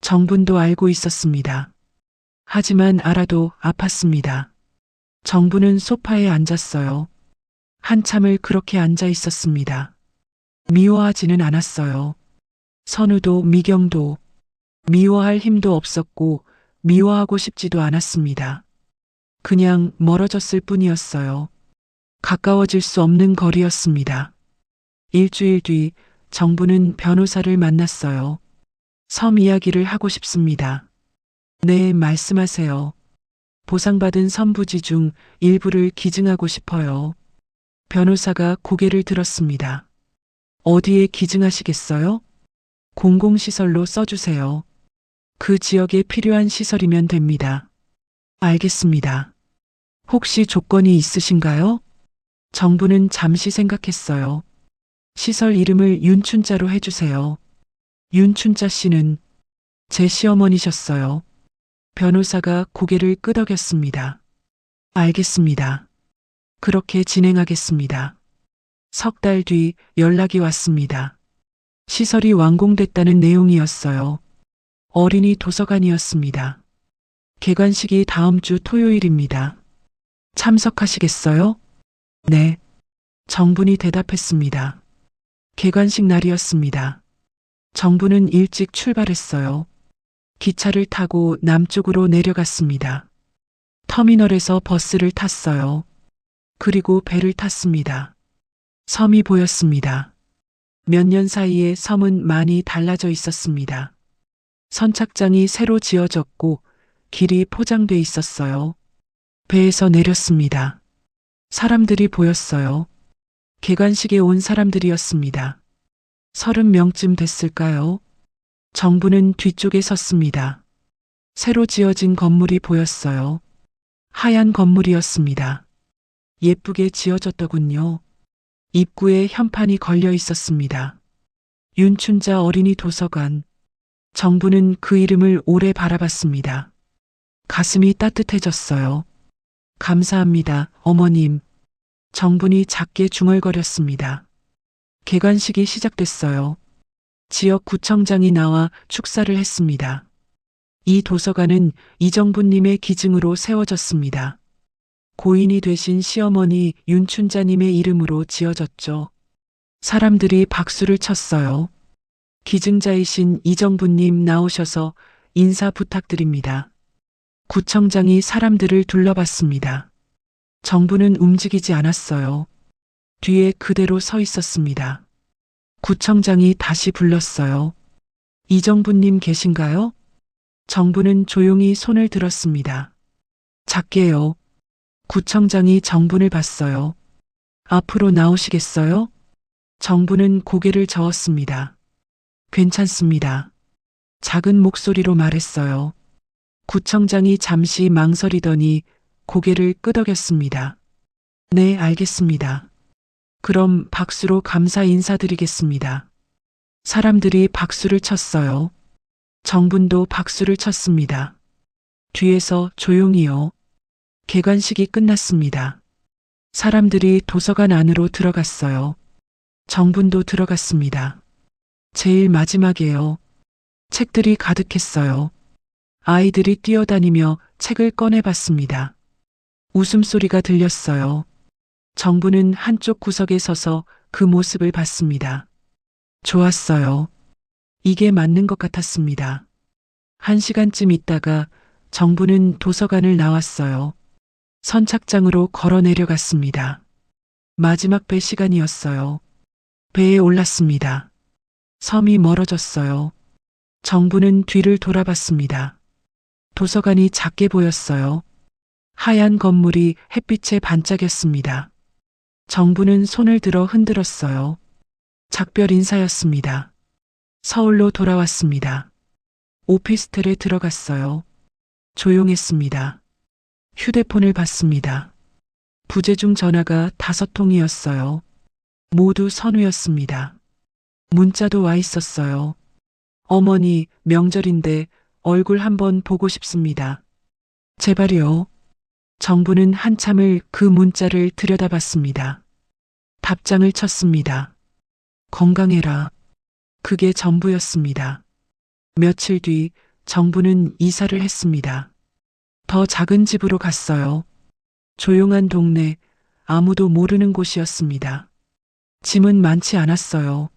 정분도 알고 있었습니다. 하지만 알아도 아팠습니다. 정부는 소파에 앉았어요. 한참을 그렇게 앉아 있었습니다. 미워하지는 않았어요. 선우도 미경도 미워할 힘도 없었고 미워하고 싶지도 않았습니다. 그냥 멀어졌을 뿐이었어요. 가까워질 수 없는 거리였습니다. 일주일 뒤 정부는 변호사를 만났어요. 섬 이야기를 하고 싶습니다. 네, 말씀하세요. 보상받은 선부지 중 일부를 기증하고 싶어요. 변호사가 고개를 들었습니다. 어디에 기증하시겠어요? 공공시설로 써주세요. 그 지역에 필요한 시설이면 됩니다. 알겠습니다. 혹시 조건이 있으신가요? 정부는 잠시 생각했어요. 시설 이름을 윤춘자로 해주세요. 윤춘자 씨는 제 시어머니셨어요. 변호사가 고개를 끄덕였습니다. 알겠습니다. 그렇게 진행하겠습니다. 석 달 뒤 연락이 왔습니다. 시설이 완공됐다는 내용이었어요. 어린이 도서관이었습니다. 개관식이 다음 주 토요일입니다. 참석하시겠어요? 네. 정분이 대답했습니다. 개관식 날이었습니다. 정부는 일찍 출발했어요. 기차를 타고 남쪽으로 내려갔습니다. 터미널에서 버스를 탔어요. 그리고 배를 탔습니다. 섬이 보였습니다. 몇 년 사이에 섬은 많이 달라져 있었습니다. 선착장이 새로 지어졌고 길이 포장돼 있었어요. 배에서 내렸습니다. 사람들이 보였어요. 개관식에 온 사람들이었습니다. 30명쯤 됐을까요? 정부는 뒤쪽에 섰습니다. 새로 지어진 건물이 보였어요. 하얀 건물이었습니다. 예쁘게 지어졌더군요. 입구에 현판이 걸려 있었습니다. 윤춘자 어린이 도서관. 정부는 그 이름을 오래 바라봤습니다. 가슴이 따뜻해졌어요. 감사합니다, 어머님. 정분이 작게 중얼거렸습니다. 개관식이 시작됐어요. 지역 구청장이 나와 축사를 했습니다. 이 도서관은 이정부님의 기증으로 세워졌습니다. 고인이 되신 시어머니 윤춘자님의 이름으로 지어졌죠. 사람들이 박수를 쳤어요. 기증자이신 이정부님 나오셔서 인사 부탁드립니다. 구청장이 사람들을 둘러봤습니다. 정부는 움직이지 않았어요. 뒤에 그대로 서 있었습니다. 구청장이 다시 불렀어요. 이정부님 계신가요? 정부는 조용히 손을 들었습니다. 작게요. 구청장이 정분을 봤어요. 앞으로 나오시겠어요? 정부는 고개를 저었습니다. 괜찮습니다. 작은 목소리로 말했어요. 구청장이 잠시 망설이더니 고개를 끄덕였습니다. 네, 알겠습니다. 그럼 박수로 감사 인사드리겠습니다. 사람들이 박수를 쳤어요. 정분도 박수를 쳤습니다. 뒤에서 조용히요. 개관식이 끝났습니다. 사람들이 도서관 안으로 들어갔어요. 정분도 들어갔습니다. 제일 마지막에요. 책들이 가득했어요. 아이들이 뛰어다니며 책을 꺼내봤습니다. 웃음소리가 들렸어요. 정부는 한쪽 구석에 서서 그 모습을 봤습니다. 좋았어요. 이게 맞는 것 같았습니다. 1시간쯤 있다가 정부는 도서관을 나왔어요. 선착장으로 걸어 내려갔습니다. 마지막 배 시간이었어요. 배에 올랐습니다. 섬이 멀어졌어요. 정부는 뒤를 돌아봤습니다. 도서관이 작게 보였어요. 하얀 건물이 햇빛에 반짝였습니다. 정부는 손을 들어 흔들었어요. 작별 인사였습니다. 서울로 돌아왔습니다. 오피스텔에 들어갔어요. 조용했습니다. 휴대폰을 봤습니다. 부재중 전화가 5통이었어요. 모두 선우였습니다. 문자도 와 있었어요. 어머니, 명절인데 얼굴 한번 보고 싶습니다. 제발요. 정부는 한참을 그 문자를 들여다봤습니다. 답장을 쳤습니다. 건강해라. 그게 전부였습니다. 며칠 뒤 정부는 이사를 했습니다. 더 작은 집으로 갔어요. 조용한 동네, 아무도 모르는 곳이었습니다. 짐은 많지 않았어요.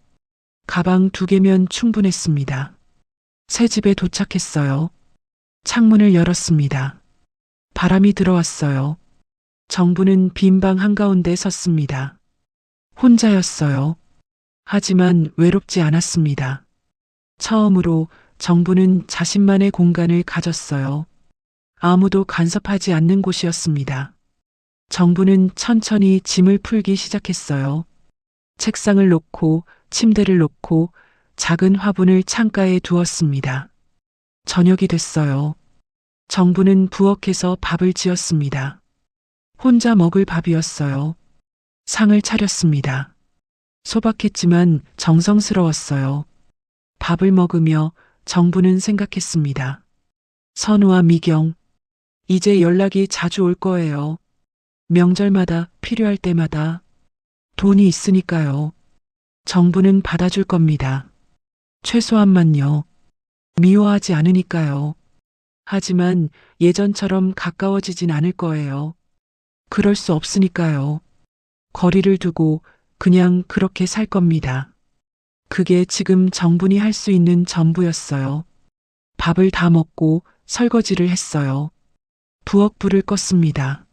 가방 2개면 충분했습니다. 새 집에 도착했어요. 창문을 열었습니다. 바람이 들어왔어요. 정부는 빈 방 한가운데 섰습니다. 혼자였어요. 하지만 외롭지 않았습니다. 처음으로 정부는 자신만의 공간을 가졌어요. 아무도 간섭하지 않는 곳이었습니다. 정부는 천천히 짐을 풀기 시작했어요. 책상을 놓고 침대를 놓고 작은 화분을 창가에 두었습니다. 저녁이 됐어요. 정부는 부엌에서 밥을 지었습니다. 혼자 먹을 밥이었어요. 상을 차렸습니다. 소박했지만 정성스러웠어요. 밥을 먹으며 정부는 생각했습니다. 선우와 미경, 이제 연락이 자주 올 거예요. 명절마다 필요할 때마다 돈이 있으니까요. 정부는 받아줄 겁니다. 최소한만요. 미워하지 않으니까요. 하지만 예전처럼 가까워지진 않을 거예요. 그럴 수 없으니까요. 거리를 두고 그냥 그렇게 살 겁니다. 그게 지금 정분이 할 수 있는 전부였어요. 밥을 다 먹고 설거지를 했어요. 부엌 불을 껐습니다.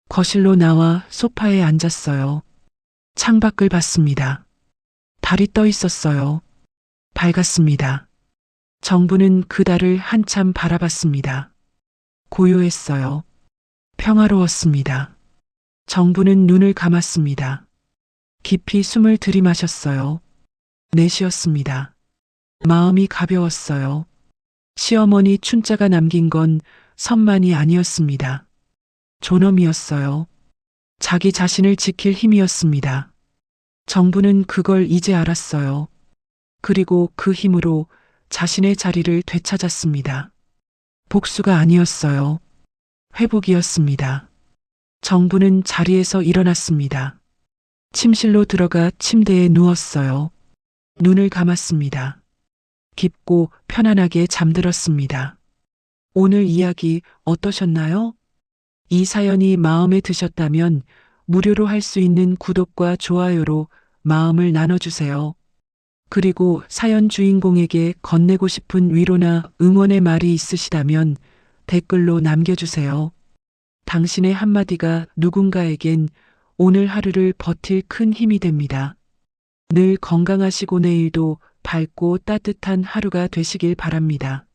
거실로 나와 소파에 앉았어요. 창밖을 봤습니다. 달이 떠 있었어요. 밝았습니다. 정부는 그 달을 한참 바라봤습니다. 고요했어요. 평화로웠습니다. 정부는 눈을 감았습니다. 깊이 숨을 들이마셨어요. 내쉬었습니다. 마음이 가벼웠어요. 시어머니 춘자가 남긴 건 선만이 아니었습니다. 존엄이었어요. 자기 자신을 지킬 힘이었습니다. 정부는 그걸 이제 알았어요. 그리고 그 힘으로 자신의 자리를 되찾았습니다. 복수가 아니었어요. 회복이었습니다. 정부는 자리에서 일어났습니다. 침실로 들어가 침대에 누웠어요. 눈을 감았습니다. 깊고 편안하게 잠들었습니다. 오늘 이야기 어떠셨나요? 이 사연이 마음에 드셨다면 무료로 할 수 있는 구독과 좋아요로 마음을 나눠주세요. 그리고 사연 주인공에게 건네고 싶은 위로나 응원의 말이 있으시다면 댓글로 남겨주세요. 당신의 한마디가 누군가에겐 오늘 하루를 버틸 큰 힘이 됩니다. 늘 건강하시고 내일도 밝고 따뜻한 하루가 되시길 바랍니다.